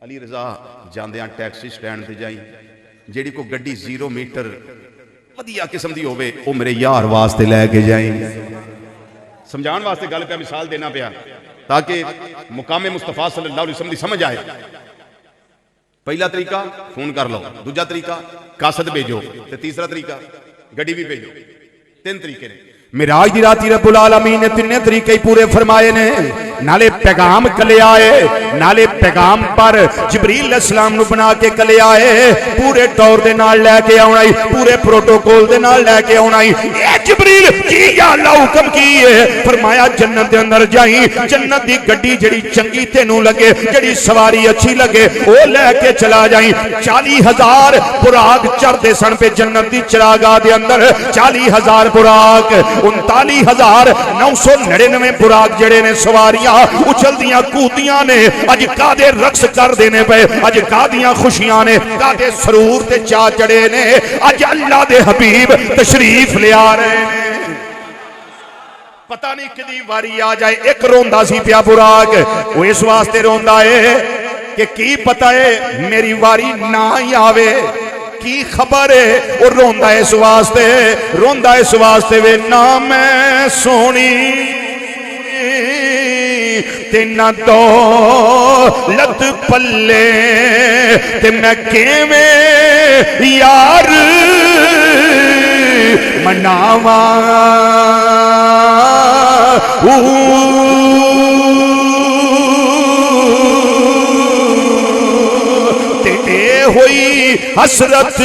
علی رضا جاندیاں ٹیکسی سٹینڈ تے جائیں جیڑی کو گڈی 0 میٹر ودیا قسم دی ہوئے وہ میرے یار واسطے لے کے جائیں سمجھان واسطے گل پہ مثال دینا پیا تاکہ مقام مصطفیٰ صلی اللہ علیہ وسلم دی سمجھ آئے پہلا طریقہ فون کر لو دوجا طریقہ قاصد بھیجو تے تیسرا طریقہ گڑی بھی بھیجو 3 طریقے نے معراج دی راتی رب العالمین نے 3 طریقے پورے فرمائے نے نالے پیغام کلے آئے نالے پیغام پر جبریل علیہ السلام نو بنا کے کلے آئے پورے طور دے نال لے کے آنا پورے پروٹوکول دے نال لے کے آنا اے جبریل جی یا اللہ حکم کی ہے فرمایا جنت دے اندر جائیں جنت دی گڈی جڑی چنگی تینوں لگے جڑی سواری اچھی لگے وہ لے کے چلا جائیں 40,000 براق چڑھتے سن پہ جنت دی چراگاہ دے اندر 40,000 براق 39,999 براق جڑے نے سواریاں اچھل دیاں کودیاں نے اج کادے رقص کر دینے پہ اج کادیاں خوشیاں نے کادے سرور تے چا چڑے نے اج اللہ دے حبیب تشریف لے آ رہے ہیں پتہ نہیں کدی واری آ جائے ایک روندا سی پیا براق وہ اس واسطے روندا ہے کہ کی پتہ ہے میری واری نہ ہی آوے کی خبر ہے وہ روندا اس واسطے وے نہ میں سونی تے نہ دولت پلے تے میں کیویں یار مناواں تے ہوئی حسرت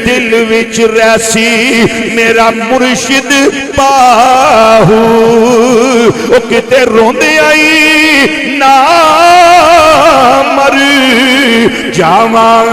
دل وچ ریسی میرا مرشد باہو او کتے روندے آئی نہ مر جاواں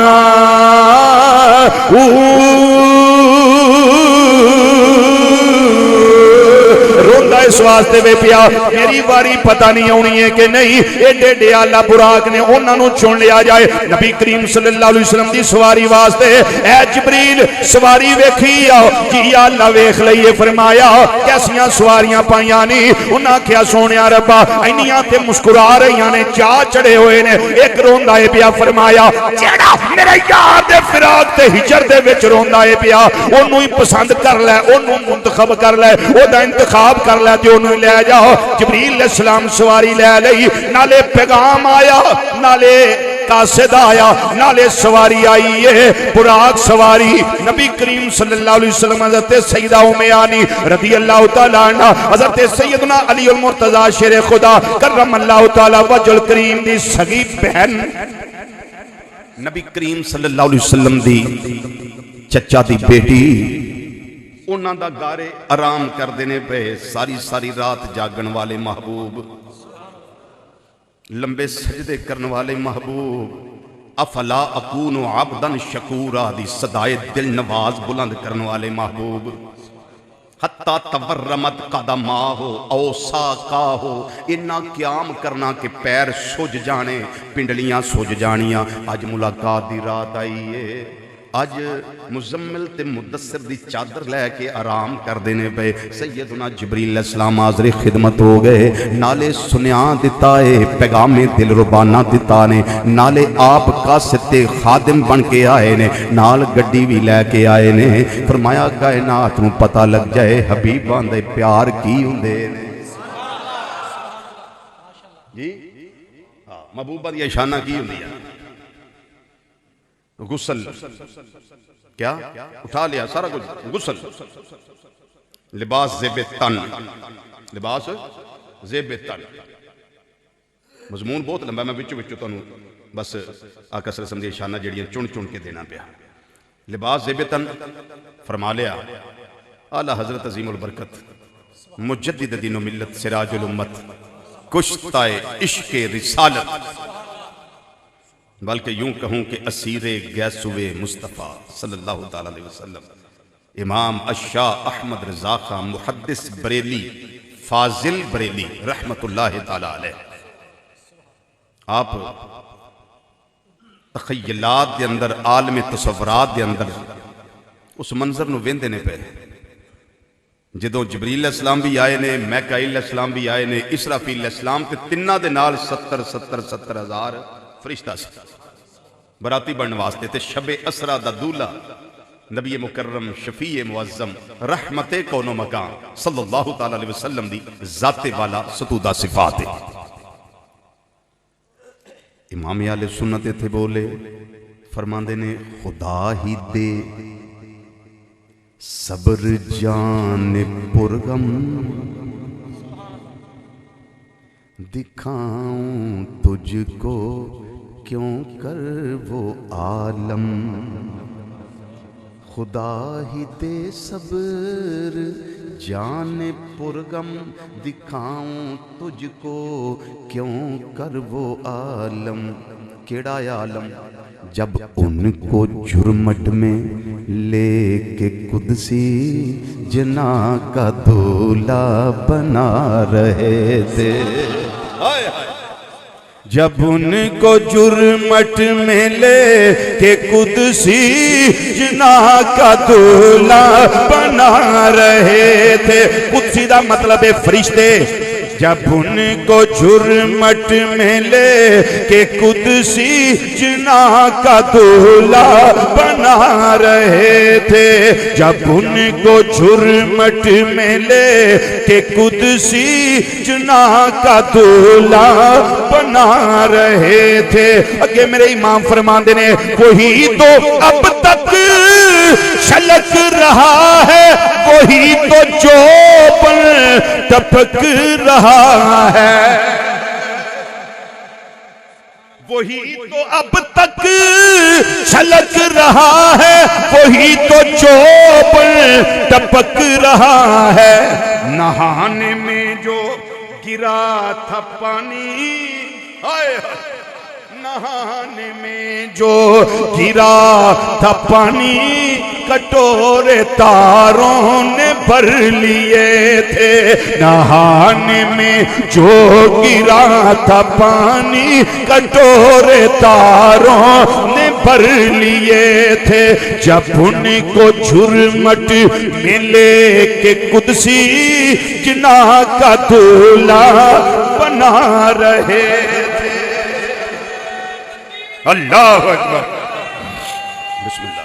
روندا اس واسطے وے پیا میری واری پتہ نہیں آنی ہے کہ نہیں ایڈے ڈے آلہ براق نے انہاں نو چن لیا جائے نبی کریم صلی اللہ علیہ وسلم دی سواری واسطے اے جبریل سواری ویکھی آؤ جی یا اللہ ویکھ لئیے فرمایا کیسیاں سواریاں پائیاں نہیں انہاں کیا سونیا ربا اینیاں تے مسکرا رہیاں نے چا چڑے ہوئے نے ایک روندا ہے پیا فرمایا جیڑا میرے یار دے فراق تے ہجر دے وچ روندا ہے پیا اونوں ہی پسند کر لے اونوں منتخب کر لے او دا انتخاب کر لے تے انہوں لے جاؤ جبریل علیہ السلام سواری لے لئی نالے پیغام آیا نالے قاصد آیا نالے سواری آئی ہے براق سواری نبی کریم صلی اللہ علیہ وسلم حضرت سیدہ امیانی رضی اللہ تعالیٰ عنہ حضرت سیدنا علی المرتضی شیر خدا کرم اللہ تعالیٰ وجل کریم دی سگی بہن نبی کریم صلی اللہ علیہ وسلم دی چچا دی بیٹی انہاں دا گارے آرام کر دینے پہ ساری رات جاگن والے محبوب لمبے سجدے کرن والے محبوب افلا اکون عبدا شکورا دی صدائے دل نواز بلند کرن والے محبوب حتی تورمت قدماہو او ساقاہو انہا قیام کرنا کہ پیر سج جانے پنڈلیاں سج جانیاں آج ملاقات دی رات آئی ہے اج مزمل تے مدثر دی چادر لے کے آرام کر دینے پہ سیدنا جبریل علیہ السلام حاضر خدمت ہو گئے، نالے سنیاں دیتا ہے، پیغام دل ربانہ دیتا نے، نالے آپ قاصد تے خادم بن کے آئے نے، نال گڈی بھی لے کے آئے نے، فرمایا کائنات نوں پتہ لگ جائے حبیباں دے پیار کی ہوندے نے۔ جی محبوبہ دی شانہ کی ہوندی ہے؟ غسل، کیا اٹھا لیا سارا کچھ، غسل، لباس زیب تن، لباس زیب تن، مضمون بہت لمبا ہے، میں بچو تو بس آقا صلی اللہ علیہ وسلم دی شانہ جڑیاں چن چن کے دینا پیا۔ لباس زیب تن فرما لیا اعلیٰ حضرت عظیم البرکت مجدد دین و ملت سراج الامت کشتہ عشق رسالت، بلکہ یوں کہوں کہ اسیر گیسوے مصطفیٰ صلی اللہ تعالیٰ علیہ وسلم، امام الشاہ احمد رضا خان محدث بریلی فاضل بریلی رحمت اللہ تعالیٰ علیہ، آپ تخیلات دے اندر، عالم تصورات دے اندر اس منظر نو ویندے نے پہ جدوں جبریل علیہ السلام بھی آئے نے، میکائیل علیہ السلام بھی آئے نے، اسرافیل علیہ السلام تے تنہ دے نال 70 ہزار فرشتہ سی براتی بڑھن واسطے تے شب اسرا دا دولہ نبی مکرم شفیع معظم رحمت کون و مکان صلی اللہ تعالیٰ علیہ وسلم دی ذات والا ستودہ صفات ہے۔ امام اہل سنت تھے بولے فرماندے نے خدا ہی دے صبر جان پرغم دکھاؤں تجھ کو کیوں کر وہ عالم، خدا ہی دے صبر جان پرغم دکھاؤں تجھ کو کیوں کر وہ عالم، کیڑا عالم؟ جب ان کو جرمٹ میں لے کے قدسی جنا کا دولہ بنا رہے تھے، جب ان کو جرمٹ میں لے کے قدسی جنا کا دولہ بنا رہے تھے، قدسی دا مطلب ہے فرشتے، جب ان کو جرمٹ میں لے کے قدسی جنا کا دولہ بنا رہے تھے، جب ان کو جرمٹ میں لے کے قدسی جنا کا دولہ بنا رہے تھے۔ اگے میرے امام فرماندے نے وہی تو اب تک چھلک رہا ہے، وہی تو چوبن ٹپک رہا ہے، وہی تو اب تک چھلک رہا ہے، وہی تو چوبن ٹپک رہا ہے، نہانے میں جو گرا تھا پانی، نہانے میں جو گرا تھا پانی کٹورے تاروں نے بھر لیے تھے، نہانے میں جو گرا تھا پانی کٹورے تاروں نے بھر لیے تھے، جب ان کو جرمٹ میں لے کے قدسی جنا کا دولہ بنا رہے تھے۔ اللہ اکبر، بسم اللہ۔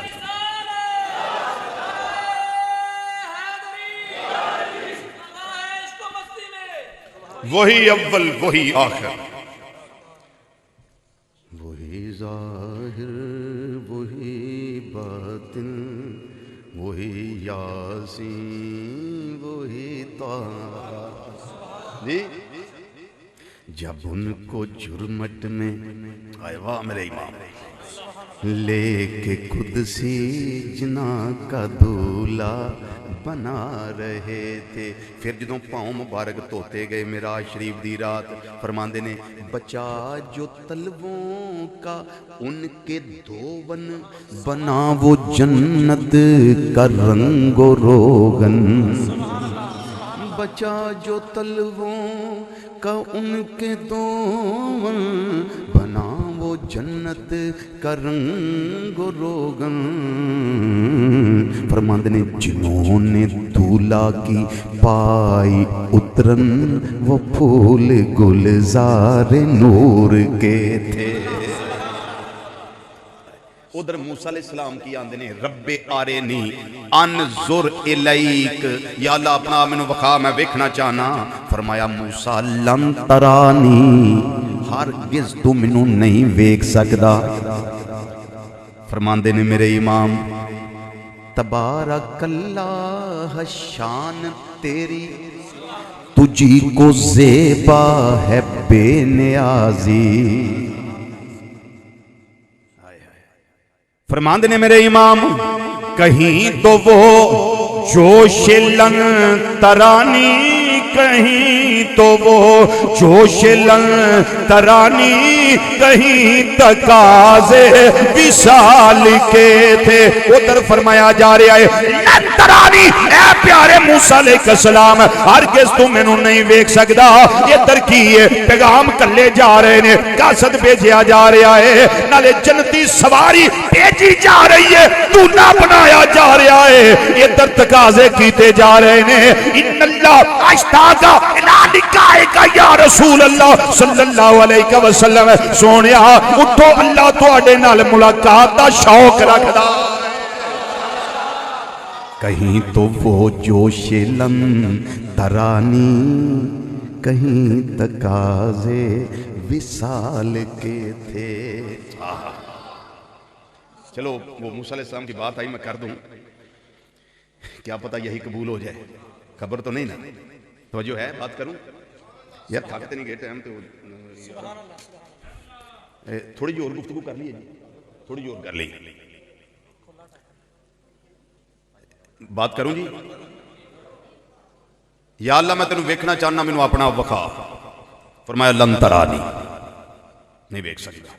وہی اول وہی آخر، وہی ظاہر وہی باطن، وہی یاسین وہی طٰہٰ، جی جب ان کو جرمٹ میں آئے واہ میرے امام لے کے قدسی جنا کا دولہ بنا رہے تھے، پھر جدوں پاؤں مبارک دھوتے گئے معراج شریف دی رات، فرماندے نے بچا جو تلووں کا ان کے دھون، بنا وہ جنت کا رنگ و روغن، بچا جو تلووں کا ان کے دون، بنا وہ جنت کا رنگ و روغن۔ فرماند نے جنہوں نے دولہا کی پائی اترن، وہ پھول گلزار نور کے تھے۔ ادھر موسیٰ علیہ السلام کی آندے نے رب آرینی انظر الیک، یا اللہ اپنا میں وقا میں ویکھنا چاہنا۔ فرمایا موسیٰ لن ترانی، ہرگز تو منو نہیں ویکھ سکدا۔ فرماندے نے میرے امام تبارک اللہ شان تیری، تجھی کو زیبا ہے بے نیازی۔ فرماندے نے میرے امام کہیں تو وہ جوش لن ترانی، کہیں تو وہ جوش لن ترانی، کہیں تقاضے وصال کے تھے۔ ادھر فرمایا جا رہا ہے لن ترانی، اے پیارے موسیٰ علیہ السلام ہرگز تو میں نہیں ویکھ سکدا۔ یہ ترکی ہے پیغام کلے جا رہے نے، قاصد بھیجیا جا رہا ہے، نالے جنتی سواری بھیجی جا رہی ہے، تو نہ بنایا جا رہا ہے۔ یہ در تقاضے کیتے جا رہے نے، ان اللہ اشتاقا الالکائکا یا رسول اللہ صلی اللہ علیہ وسلم۔ سونیا اٹھو، اللہ تو اڈے نال ملاقات دا شوق رکھدا۔ کہیں تو وہ جوش لن ترانی، کہیں تقاضے وصال کے تھے۔ چلو وہ موسیٰ علیہ السلام کی بات آئی میں کر دوں، کیا پتہ یہی قبول ہو جائے، خبر تو نہیں نا، توجہ ہے بات کروں یار، تھکتے نہیں گئے ٹائم تو تھوڑی جی اور گفتگو کر لیے جی، تھوڑی جی اور کر لی بات کروں جی۔ یا اللہ میں تینوں ویکھنا چاہنا، مینوں اپنا وکھا۔ فرمایا لن ترانی، نہیں ویکھ سکتا۔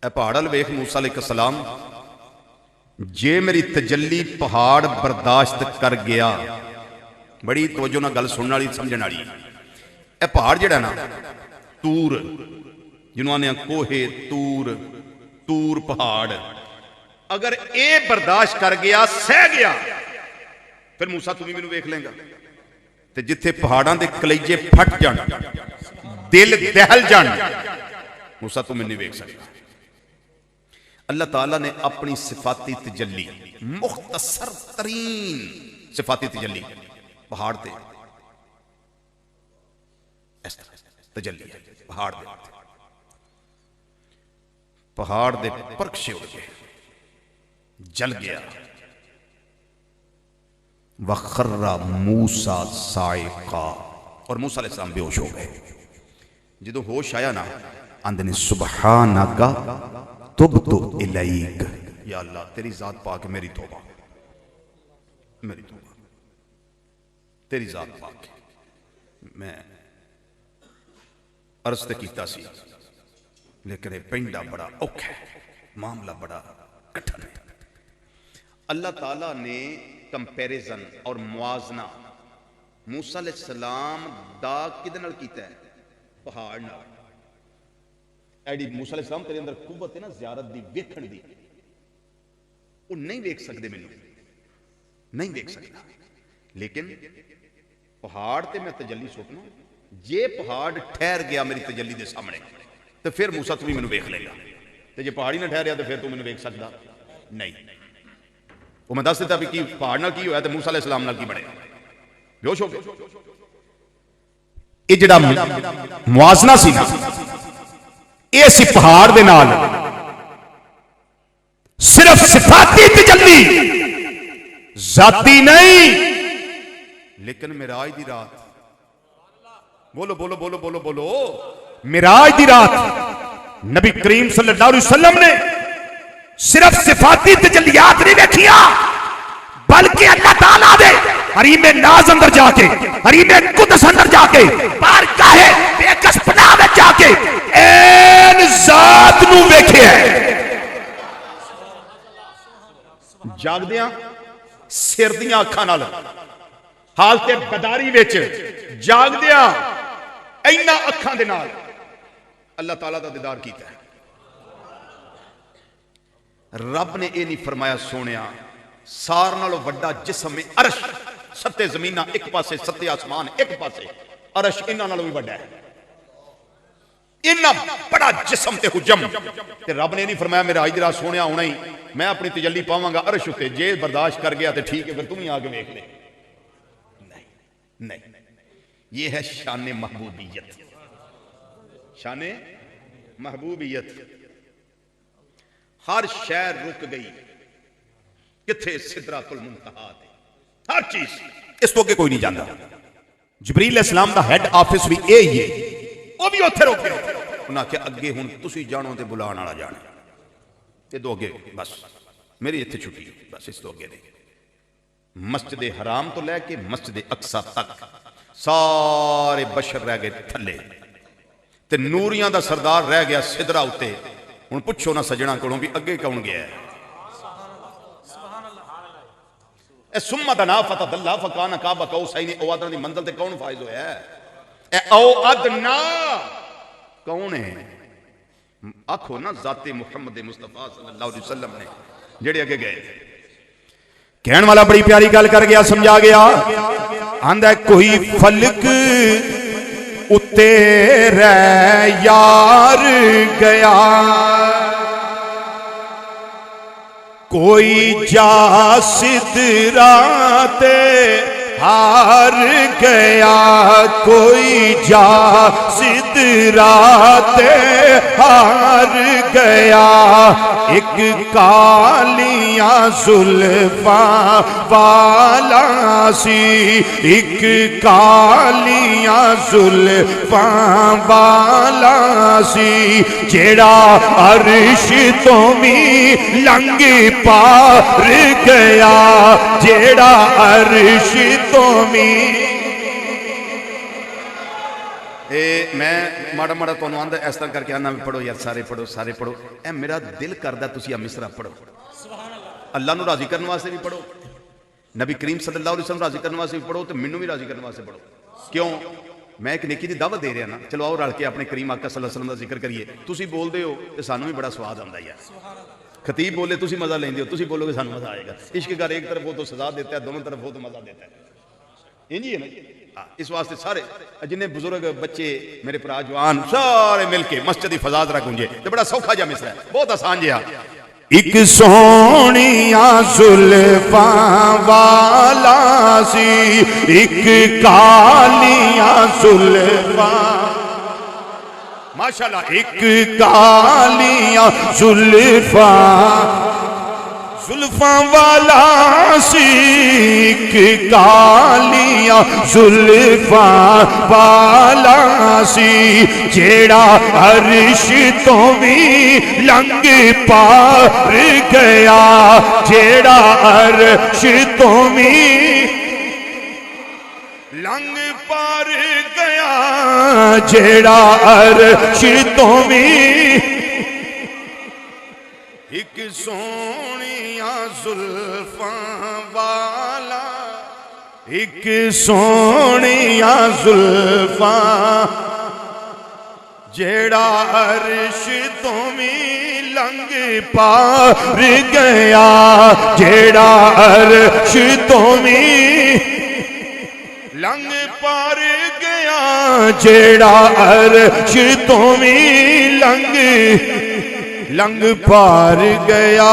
اے پہاڑ ویکھ موسیٰ علیہ السلام، جے میری تجلی پہاڑ برداشت کر گیا، بڑی توجہ نہ گل سننے والی سمجھنے والی، اے پہاڑ جڑا نا تور، جنہوں نے کوہے تور، تور پہاڑ، اگر اے برداشت کر گیا سہ گیا، پھر موسیٰ تمہیں مینوں ویکھ لیں گا۔ تے جتھے پہاڑاں دے کلیجے پھٹ جان، دل دہل جان، موسیٰ تمہیں نہیں ویکھ سکتا۔ اللہ تعالیٰ نے اپنی صفاتی تجلی، مختصر ترین صفاتی تجلی پہاڑ دے اس طرح تجلی ہے، پہاڑ دے پرکشے ہو گئے، جل گیا۔ وَخَرَّ مُوسَىٰ صَاعِقًا، اور موسیٰ علیہ السلام بے ہوش ہو گئے۔ جدو ہوش آیا نا، اندنے سبحانکا تبت الیک، یا اللہ تیری ذات پاک میری توبہ، میری توبہ، تیری ذات پاک۔ میں عرض تے کیتا سی، لیکن پینڈا بڑا اوکھا ہے، معاملہ بڑا کٹھن ہے۔ اللہ تعالیٰ نے کمپیریزن اور موازنہ موسیٰ علیہ السلام دا کدھے نال کیتا ہے؟ پہاڑ نال۔ ایڈی موسیٰ علیہ السلام تیرے اندر قوت ہے نا زیارت دی، ویکھن دی، وہ نہیں ویکھ سکتے، مینوں نہیں ویکھ سکتا، لیکن پہاڑ تے میں تجلی سوٹنا، جے پہاڑ ٹھہر گیا میری تجلی دے سامنے تو پھر موسیٰ تمہیں مینوں ویکھ لے گا، تے جے پہاڑی نہ ٹھہریا تو پھر تو مینوں ویکھ سکتا نہیں۔ وہ میں دس دیتا بھی کی پہاڑ نال کی ہویا تے موسیٰ علیہ السلام نال کی بڑے بیوش ہو گئے۔ یہ جڑا موازنہ سی نا، یہ سی پہاڑ دے نال صرف صفاتی تجلی، ذاتی نہیں۔ لیکن معراج دی رات، بولو بولو بولو بولو بولو، معراج دی رات نبی کریم صلی اللہ علیہ وسلم نے صرف صفاتی تجلیات نہیں دیکھیا، بلکہ اللہ تعالیٰ دے حریم ناز اندر جا کے، حریم قدس اندر جا کے، بارگاہ بے کس پناہ میں جا کے این ذات نو ویکھے ہے۔ جاگ دیاں سر دیاں اکھاں نال حالت بداری وچ جاگدیا اینا اکھاں دے نال اللہ تعالیٰ دا دیدار کیتا ہے. رب نے یہ نہیں فرمایا سونیا سار نالوں وڈا جسم میں عرش، ستے زمینہ ایک پاسے ستے آسمان ایک پاسے، عرش انہاں نالوں بھی وڈا ہے. انہاں بڑا جسم تے حجم تے رب نے نہیں فرمایا میرا اجرا سونیا ہونا ہی میں اپنی تجلی پاواں گا عرش تے، جے برداشت کر گیا تے ٹھیک ہے پھر تم ہی آگے دیکھ لے. نہیں، یہ ہے شان محبوبیت. شان محبوبیت. ہر شہر رک گئی کتھے سدرۃ المنتہا تے، ہر چیز اس تو کہ کوئی نہیں جانتا. جبریل علیہ السلام دا ہیڈ آفس بھی اے ہی ہے، وہ بھی اتھے روکے انہاں کہ اگے ہن تسی جانو تے بلان والا جانے تے دو اگے بس میری اتھے چھٹی بس اس تو اگے نہیں. مسجد حرام تو لے کے مسجد اقصی تک سارے بشر رہ گئے تھلے تے نوریاں دا سردار رہ گیا سدرا اتے. ہن پوچھو نہ سجنا کولوں بھی اگے کون گیا ہے؟ اے ثم دنا فتدلى فكان قاب قوسين او ادنا دی منزل تے کون فائز ہویا ہے؟ اے او ادنا کون ہے؟ آکھو نا ذات محمد مصطفیٰ صلی اللہ علیہ وسلم نے جڑے اگے گئے. کہن والا بڑی پیاری گل کر گیا، سمجھا گیا. آندا کوئی فلک اتے رہ یار گیا، کوئی جا سدرا تے ہار گیا، کوئی جا سدرا تے ہار گیا. ایک کالیاں زلفاں والا سی، ایک کالیاں زلفاں والا سی، جیڑا عرش تو بھی لنگ پار گیا، جیڑا عرش تو بھی. میں ماڑا ماڑا تو آندا اس طرح کر کے آنا پڑھو یار، سارے پڑھو سارے پڑھو. اے میرا دل کردہ تسی مصرع پڑھو، اللہ نو راضی کرنے واسطے بھی پڑھو، نبی کریم صلی اللہ علیہ وسلم راضی کرنے واسطے بھی پڑھو تے مینوں بھی راضی کرنے واسطے پڑھو. کیوں؟ میں ایک نیکی دی دعوت دے رہا نا، چلو آؤ رل کے اپنے کریم آقا صلی اللہ علیہ وسلم دا ذکر کریے. تسی بول دے ہو تے سانوں بھی بڑا سواد آندا ہے. خطیب بولے تسی مزہ لیندے ہو، تسی بولو گے سانوں مزہ آئے گا. عشق کا ایک طرف ہو تو سزا دیتا ہے، دونوں طرف ہو تو مزہ دیتا ہے. انجی ہے نا. اس واسطے سارے جنہیں بزرگ بچے میرے پرا جوان سارے مل کے مسجد دی فضا ذرا گونجے تے بڑا سوکھا جا مصرع ہے، بہت آسان جہا. ایک سونیاں زلفاں والا سی، ایک کالیاں زلفاں، ماشاءاللہ، ایک کالیاں زلفاں والا سی، ایک کالیاں زلفاں والا سی، جیڑا عرش تو بھی لنگ پار گیا، جیڑا عرش تو بھی لنگ پار گیا، جیڑا عرش تو بھی. ایک سونیاں زلفاں والا، ایک سونیاں زلفاں، جیڑا عرش تو بھی لنگ پار گیا، جیڑا عرش تو بھی لنگ پار گیا، جیڑا عرش تو بھی لنگ پار گیا،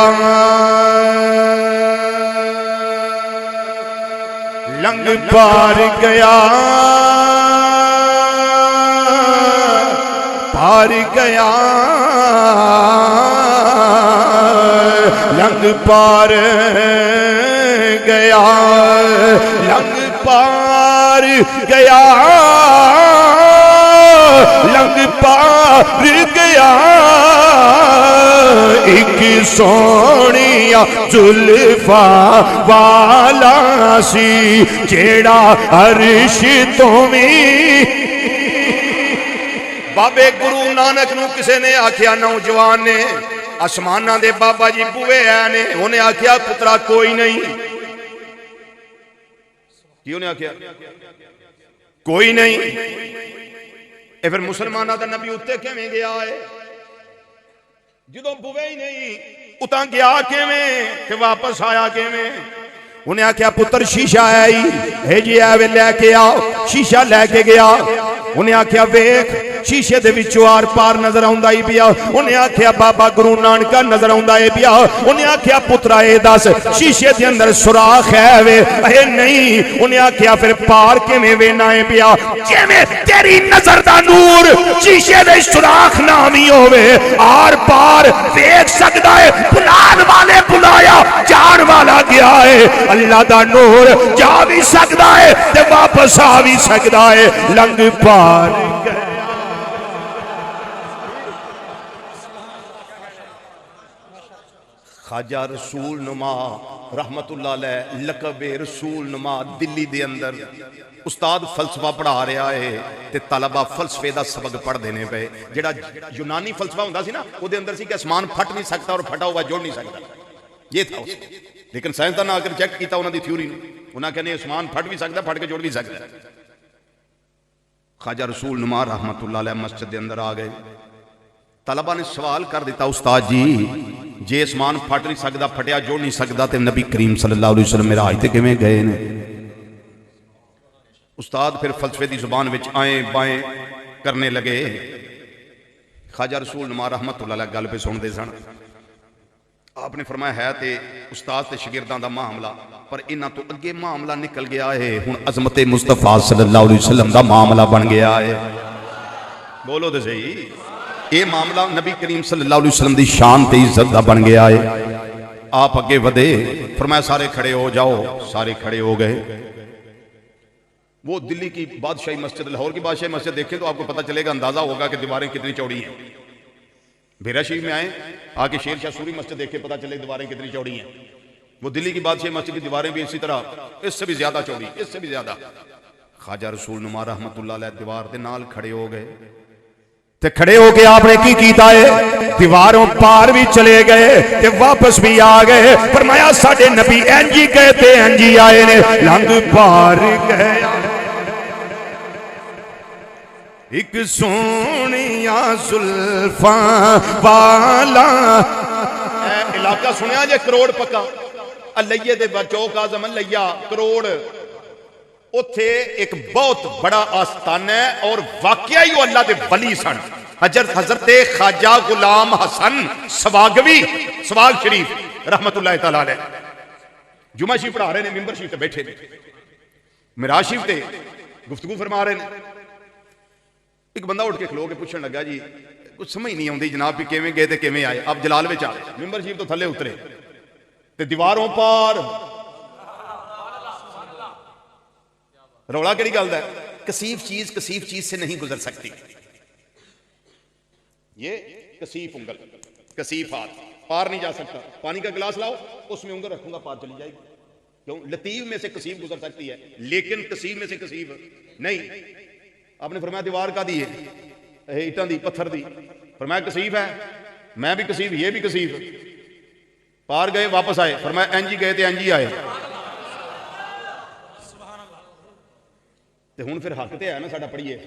لنگ پار گیا، پار گیا، لنگ پار گیا، لنگ پار گیا، لنگ پار گیا. ایک سونیاں زلفاں والا سی، جیڑا عرش تو بھی. بابے گرو نانک نو کسے نے آکھیا، نوجوان نے، آسمانہ دے بابا جی بوئے آئے نے، انہیں آکھیا پترا کوئی نہیں، کی انہیں آخیا کوئی نہیں. اے پھر مسلمانوں دا نبی اتنے کیویں گیا ہے جدوں بوے ہی نہیں اتاں گیا کیویں تے واپس آیا کیویں؟ انہیں آخیا پتر شیشہ ہے جی ایویں لے کے آؤ. شیشہ لے کے گیا. انہیں آخیا ویکھ شیشے دے وچوں آر پار نظر آوندا ہی پیا. انہیں آخیا بابا گرو نانکا نظر آوندا ہے پیا. انہیں آخیا پترا اے دس شیشے دے اندر سوراخ ہے وے؟ اے نہیں. انہیں آخیا پھر پار کیویں وینا ہے پیا؟ جویں تیری نظر دا نور شیشے دے سوراخ نامی ہووے آر پار ویکھ سکدا ہے. بلان والے بلایا جان والا گیا ہے. اللہ دا نور جا بھی سکدا ہے تے واپس آ بھی سکدا ہے. لنگ پار گیا. خواجہ رسول نما رحمت اللہ علیہ لقب رسول نما دلی دے اندر استاد فلسفہ پڑھا رہا ہے تے طلبہ فلسفے دا سبق پڑھ دینے پہ. جڑا یونانی فلسفہ ہوندا سی نا او دے اندر سی کہ آسمان پھٹ نہیں سکتا اور پھٹا ہوا جوڑ نہیں سکتا. یہ تھا اس کو. لیکن سائنسدان نے آ کر چیک کیتا انہاں دی تھیوری نو. انہاں کہنے آسمان پھٹ بھی سکتا پھٹ کے جوڑ بھی سکتا. خواجہ رسول نما رحمت اللہ علیہ مسجد دے اندر آ گئے. طلبہ نے سوال کر دیتا استاد جی جے آسمان پھٹ نہیں سکتا پھٹیا جوڑ نہیں سکتا تے نبی کریم صلی اللہ علیہ وسلم میرا آج تے کیویں گئے نے؟ استاد پھر فلسفے دی زبان وچ آئیں بائیں کرنے لگے. خواجہ رسول نما رحمت اللہ علیہ گل پہ سن دے سن. آپ نے فرمایا ہے تے استاد تے شاگرداں دا معاملہ پر انہاں تو اگے معاملہ نکل گیا ہے. ہن عظمت مصطفیٰ صلی اللہ علیہ وسلم دا معاملہ بن گیا ہے. بولو تے صحیح. یہ معاملہ نبی کریم صلی اللہ علیہ وسلم دی شان تے عزت دا بن گیا ہے. آپ اگے ودے. فرمایا سارے کھڑے ہو جاؤ. سارے کھڑے ہو گئے. وہ دلی کی بادشاہی مسجد لاہور کی بادشاہی مسجد دیکھیں تو آپ کو پتہ چلے گا اندازہ ہوگا کہ دیواریں کتنی چوڑی ہیں. بھیرا شریف میں آئیں آگے شیر شاہ سوری مسجد دیکھیں پتہ چلے دیواریں کتنی چوڑی ہیں. وہ دلی کی بادشاہی مسجد کی دیواریں بھی اسی طرح اس سے بھی زیادہ چوڑی اس سے بھی زیادہ. خواجہ رسول نما رحمت اللہ علیہ دیوار دے نال کھڑے ہو گئے. تے کھڑے ہو کے آپ نے کی کیتا ہے دیواروں پار بھی چلے گئے تے واپس بھی آ گئے. فرمایا ساڈے نبی انجی گئے تے انجی آئے نے. لنگ پار گئے. ایک سونیا زلفاں والا علاقہ سنیا جے کروڑ پکا لئیے دے چوک آزم لیا کروڑ. اتھے ایک بہت بڑا آستان ہے اور واقعی وہ اللہ دے ولی سن. حضرت خواجہ غلام حسن سواگوی سواگ شریف رحمت اللہ تعالی علیہ جمعہ شریف پڑھا رہے ہیں. ممبر شریف تے بیٹھے نے. معراج شریف تے گفتگو فرما رہے ہیں. ایک بندہ اٹھ کے کھلو کے پوچھنے لگا جی کچھ سمجھ نہیں آتی جناب بھی کیویں گئے تے کیویں آئے؟ آپ جلال وچ آ گئے. ممبر شریف تو تھلے اترے تے دیواروں پار رولا کیڑی گل ہے؟ کثیف چیز سے نہیں گزر سکتی. یہ کثیف انگل کثیف ہاتھ پار نہیں جا سکتا. پانی کا گلاس لاؤ اس میں انگل رکھوں گا پار چلی جائے گی. کیوں؟ لطیف میں سے کثیف گزر سکتی ہے لیکن کثیف میں سے کثیف نہیں. آپ نے فرمایا دیوار کا دی ہے اینٹاں دی پتھر دی. فرمایا کثیف ہے میں بھی کثیف یہ بھی کثیف. پار گئے واپس آئے. فرمایا انجی گئے تے انجی آئے. تے ہن پھر حق تے ہے نا ساڈا پڑھیے.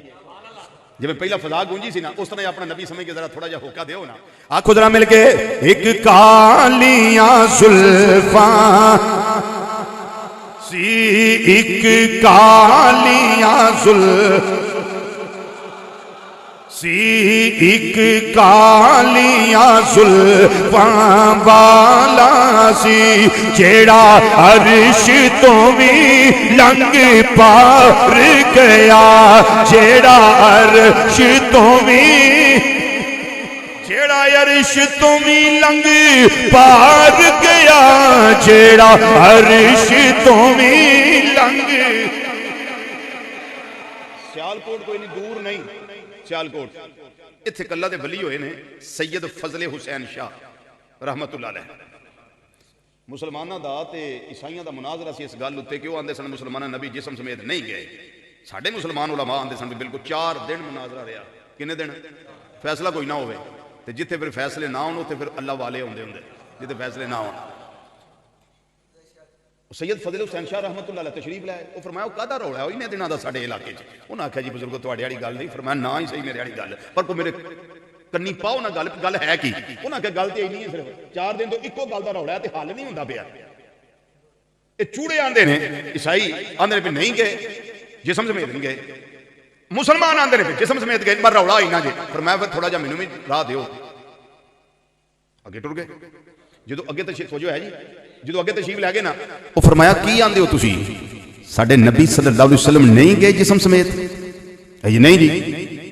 جب پہلا فضا گونجی سی نا اس طرح اپنا نبی سمجھ کے ذرا تھوڑا جا ہوکا دیو نا. آنکھو ذرا مل کے. ایک کالیاں زلفاں سی ایک کالیاں زلفاں سی ایک کالیاں زلفاں والا سی جیڑا عرش تو بھی لنگ پار گیا. جیڑا عرش تو بھی جیڑا عرش تو بھی لنگ پار گیا. جیڑا عرش تو بھی لنگ. سیالکوٹ کوئی نہیں دور نہیں. سیالکوٹ اتھے کلہ دے ولی ہوئے نے سید فضل حسین شاہ رحمت اللہ علیہ. مسلمانہ دا تے عیسائیاں دا مناظرہ سی اس گل اتے کہ وہ آندے سن مسلمانہ نبی جسم سمیت نہیں گئے. ساڑھے مسلمان علماء آندے سن بالکل 4 دن مناظرہ رہا. کنے دن؟ فیصلہ کوئی نہ ہوئے. تے جتے پھر فیصلے نہ ہوں تے پھر اللہ والے ہوندے ہوندے جتے فیصلے نہ ہوں. سید فضل حسین شاہ رحمت اللہ علیہ تشریف لائے. وہ فرمایا وہ کہدا رولا ہے انہیں دنوں دا ساڈے علاقے چ. انہاں آکھیا جی بزرگو تواڈے والی گل نہیں. فرمایا نہ ہی صحیح میرے والی گل پر کو میرے کنی پاؤ نہ گل ہے کی. انہاں کہ گل تے اینی ہے صرف 4 دن تو اکو گل دا رولا ہے تے حل نہیں ہوندا پیا. یہ چوڑے آندے نے عیسائی آندے نے نہیں گئے جسم سمیت نہیں گئے. مسلمان آندے نے جسم سمیت گئے پر رولا ہی نہ جے. فرمایا پھر تھوڑا جا مینوں بھی راہ دیو. اگے ٹر گئے. جدو اگے تشریف توجہ ہے جی جدو اگے تشریف لے گئے نا وہ فرمایا کی آندے ہو تسی ساڈے نبی صلی اللہ علیہ وسلم نہیں گئے جسم سمیت. یہ نہیں جی.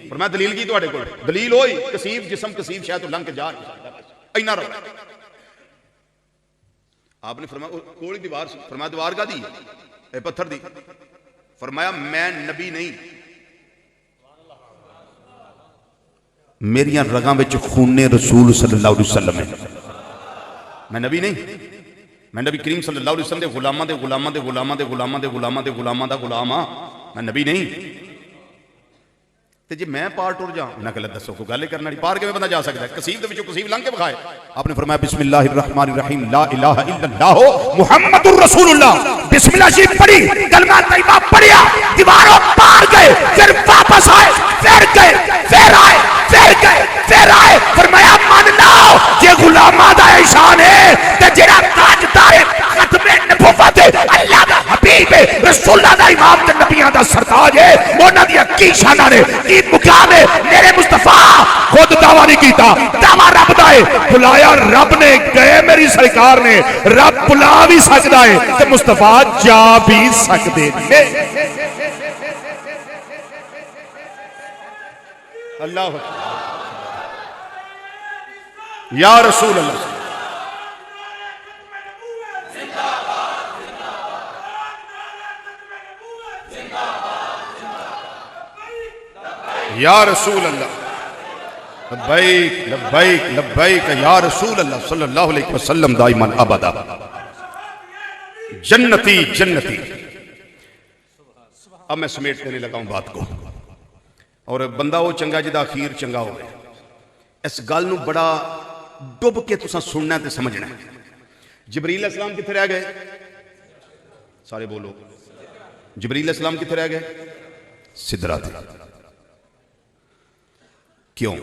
فرمایا دلیل کی تواڈے کول؟ دلیل ہوئی کسیف جسم کسیف شاید تو لنگ کے جا اینا رولا. آپ نے فرمایا کوئی دیوار سی. فرمایا دیوار کا دی اے پتھر دی. فرمایا میں نبی نہیں میریاں رگاں وچ خون رسول صلی اللہ علیہ وسلم ہے. میں نبی نہیں میں نبی کریم صلی اللہ علیہ وسلم دے غلاماں دے غلاماں دے غلاماں دے غلاماں دے غلاماں دے غلاماں دا غلام ہاں. میں نبی نہیں. تے جی میں پار ٹر جاؤں انہاں کہ دسو کوئی گل کرنا نہیں. پار کیویں بندہ جا سکتا ہے؟ کسیف دے وچوں کسیف لنگ کے بکھائے. آپ نے فرمایا بسم اللہ الرحمن الرحیم لا الہ الا اللہ محمد الرسول اللہ. بسم اللہ شریف پڑھی کلمہ طیبہ پڑھیا دیواروں پار گئے پھر واپس آئے پھر گئے پھر آئے پھر گئے پھر آئے. فرمایا مان لاؤ یہ غلاماں دا احسان ہے تے جڑا تاجدار ختم نبوت اللہ دا حبیب رسول اللہ دا امام تے نبیاں دا سرتاج ہے. انہاں دی کی شاناں نے کی مقام ہے. میرے مصطفیٰ خود دعویٰ نہیں کیتا دعویٰ رب دا ہے. بلایا رب نے گئے میری سرکار نے. رب بلا بھی سکدا ہے تے مصطفیٰ جا بھی سکدے نے. اللہ یا رسول اللہ یا رسول اللہ لبیک لبیک لبیک یا رسول اللہ صلی اللہ علیہ وسلم دائما ابدا. جنتی جنتی. اب میں سمیٹ دینے لگا ہوں بات کو اور بندہ وہ چنگا جدا اخیر چنگا ہو گئے. اس گل نو بڑا ڈب کے تساں سننا تے سمجھنا ہے. جبریل علیہ السلام کتنے رہ گئے؟ سارے بولو. جبریل علیہ السلام کتنے رہ گئے؟ سدرات. کیوں؟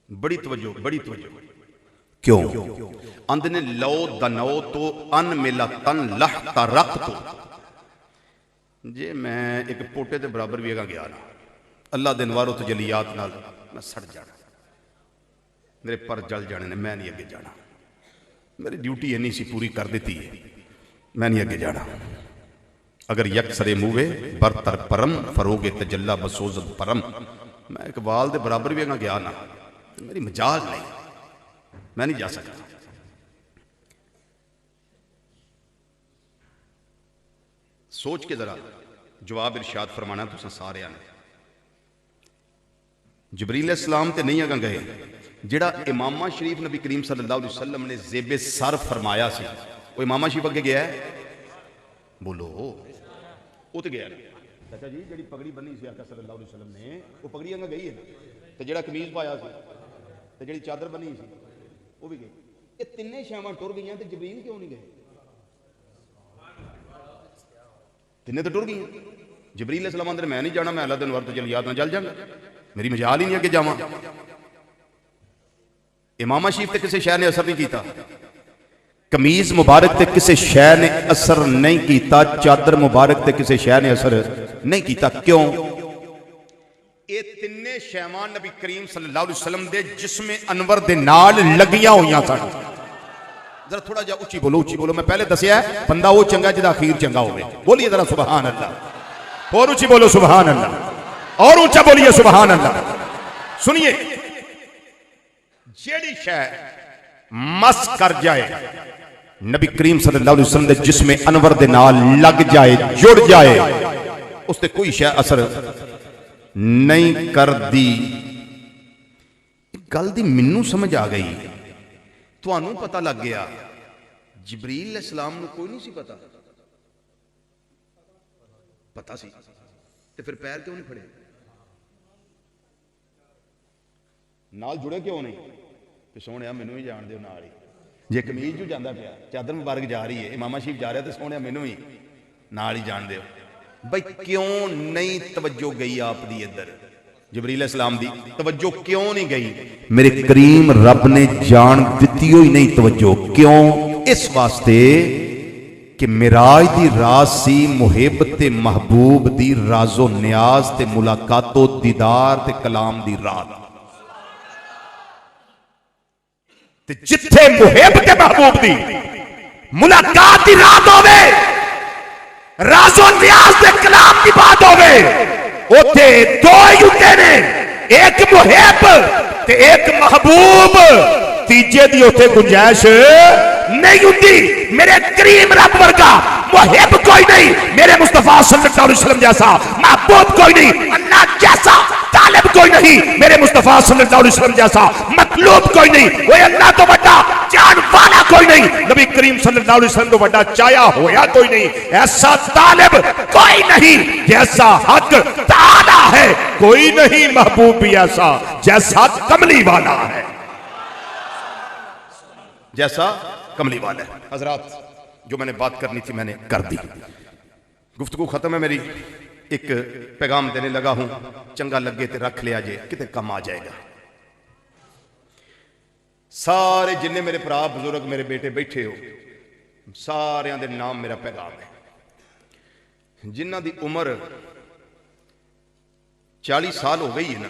بڑی توجہ بڑی توجہ. کیوں؟ اندنے لو دنو تو ان ملا تن لحت رقت. جی میں ایک پوٹے دے برابر بھی اگا گیا نا اللہ دے انوار و تجلیات نال میں سڑ جانا. میرے پر جل جانے نے. میں نہیں اگے جانا. میری ڈیوٹی اینی سی پوری کر دیتی ہے. میں نہیں اگے جانا. اگر یک سرے موے برتر پرم فروغ تجلہ بسوزد پرم. میں ایک وال دے برابر بھی اگا گیا نا میری مجال نہیں. میں نہیں جا سکتا. سوچ کے ذرا جواب ارشاد فرمانا تو سارے آنے. جبریل علیہ السلام تے نہیں اگا گئے. جڑا امامہ شریف نبی کریم صلی اللہ علیہ وسلم نے زیب سر فرمایا سی وہ امامہ شریف اگے گیا ہے؟ بولو. وہ تو گیا ہے. چاچا جی جڑی پگڑی بنی سی آقا صلی اللہ علیہ وسلم نے وہ پگڑی اگا گئی ہے نا. تے جڑا قمیض پایا سی تے جڑی چادر بنی سی وہ بھی گئی. یہ تینے شیواں ٹر گئیاں تے جبریل کیوں نہیں گئے؟ تینے تو ٹر گئی. جبریل علیہ السلام اندر میں نہیں جانا. میں اللہ دے انوار تجلیات نہ جل جانا. میری مجال ہی نہیں ہے کہ جاواں. امامہ شریف تے کسے شے نے اثر نہیں کیتا. قمیض مبارک تے کسے شے نے اثر نہیں کیتا. چادر مبارک تے کسے شے نے اثر نہیں کیتا. کیوں؟ اے تینے شیواں نبی کریم صلی اللہ علیہ وسلم دے جسم انور دے نال لگیاں ہویاں سن. ذرا تھوڑا جا اچھی بولو اچھی بولو. میں پہلے دسیا ہے بندہ وہ چنگا جدا اخیر چنگا ہوئے. بولیے ذرا سبحان اللہ. اور اچھی بولو سبحان اللہ. اور اونچا بولیے سبحان اللہ. سنیے جیڑی شے مس کر جائے نبی کریم صلی اللہ علیہ وسلم دے جسم انور دے نال لگ جائے جڑ جائے اس تے کوئی شے اثر نہیں کر دی. گل دی منوں سمجھ آ گئی. تانوں پتہ لگ گیا. جبریل علیہ السلام نو کوئی نہیں سی پتا. پتا سی تے پھر پیر کیوں نہیں پھڑے؟ نال جڑے کیوں نہیں؟ کہ سونے مینوں ہی جان دیو نال ہی. ਜੇ ਕਮੀਜ਼ ਨੂੰ ਜਾਂਦਾ ਪਿਆ, ਚਾਦਰ ਮੁਬਾਰਕ ਜਾ ਰਹੀ ਹੈ, ਇਮਾਮਾ ਸ਼ਰੀਫ ਜਾ ਰਿਹਾ ਤੇ ਸੋਹਣਿਆ ਮੈਨੂੰ ਵੀ ਨਾਲ ਹੀ ਜਾਣ ਦਿਓ। ਬਈ ਕਿਉਂ ਨਹੀਂ ਤਵੱਜੋ ਗਈ ਆਪ ਦੀ ਇੱਧਰ? ਜਬਰੀਲ ਇਸਲਾਮ ਦੀ ਤਵੱਜੋ ਕਿਉਂ ਨਹੀਂ ਗਈ? ਮੇਰੇ ਕਰੀਮ ਰੱਬ ਨੇ ਜਾਣ ਦਿੱਤੀ ਹੋਈ ਨਹੀਂ ਤਵੱਜੋ। ਕਿਉਂ? ਇਸ ਵਾਸਤੇ کہ معراج دی راز سی محب تے محبوب دی راز و نیاز تے ملاقات و دیدار تے کلام دی رات تے جتھے محب تے محبوب دی ملاقات دی رات ہوئے، راز و نیاز تے کلام دی بات ہوئے، اوتھے دو ہی ہوتے نے، ایک محب تے ایک محبوب، تیجے دی اوتھے گنجائش نہیں ہوتی۔ میرے کریم رب ورگا محب کوئی نہیں، میرے مصطفیٰ صلی اللہ علیہ وسلم جیسا محبوب کوئی نہیں، اللہ جیسا طالب کوئی نہیں، میرے مصطفیٰ صلی اللہ علیہ وسلم جیسا مطلوب کوئی نہیں، وہ اللہ تو بڑا جان والا کوئی نہیں، نبی کریم صلی اللہ علیہ وسلم تو بڑا چایا ہویا کوئی نہیں، ایسا طالب کوئی نہیں جیسا حق تعالی ہے، کوئی نہیں محبوب بھی ایسا جیسا کملی والا ہے، جیسا کملی والا ہے۔ حضرات جو میں نے بات کرنی تھی میں نے کر دی، گفتگو ختم ہے میری۔ ایک پیغام دینے لگا ہوں، چنگا لگے تے رکھ لیا جائے، کتے کم آ جائے گا۔ سارے جننے میرے پرا بزرگ میرے بیٹے بیٹھے ہو، سارے دے نام میرا پیغام ہے۔ جنہ دی عمر 40 سال ہو گئی ہے نا،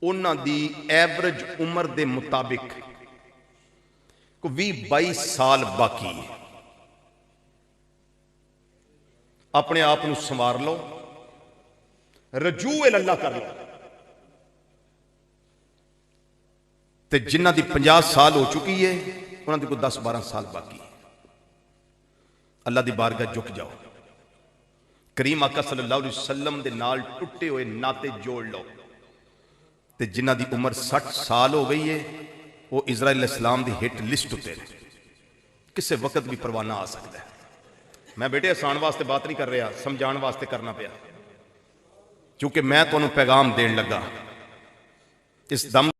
انہ دی ایوریج عمر دے مطابق 20-22 سال باقی ہے۔ اپنے آپ نو سنوار لو، رجوع اللہ کر لو، تے جنہ دی 50 سال ہو چکی ہے انہاں دی کو 10-12 سال باقی ہے۔ اللہ دی بارگاہ جھک جاؤ، کریم آقا صلی اللہ علیہ وسلم دے نال ٹوٹے ہوئے ناتے جوڑ لو، تے جنہ دی عمر 60 سال ہو گئی ہے وہ اسرائیل السلام دی ہٹ لسٹ ہوتے ہیں، کسے وقت بھی پروانہ آ سکتا ہے۔ میں بیٹے آسان واسطے بات نہیں کر رہا، سمجھان واسطے کرنا پیا، چونکہ میں تو انہوں پیغام دین لگا اس دم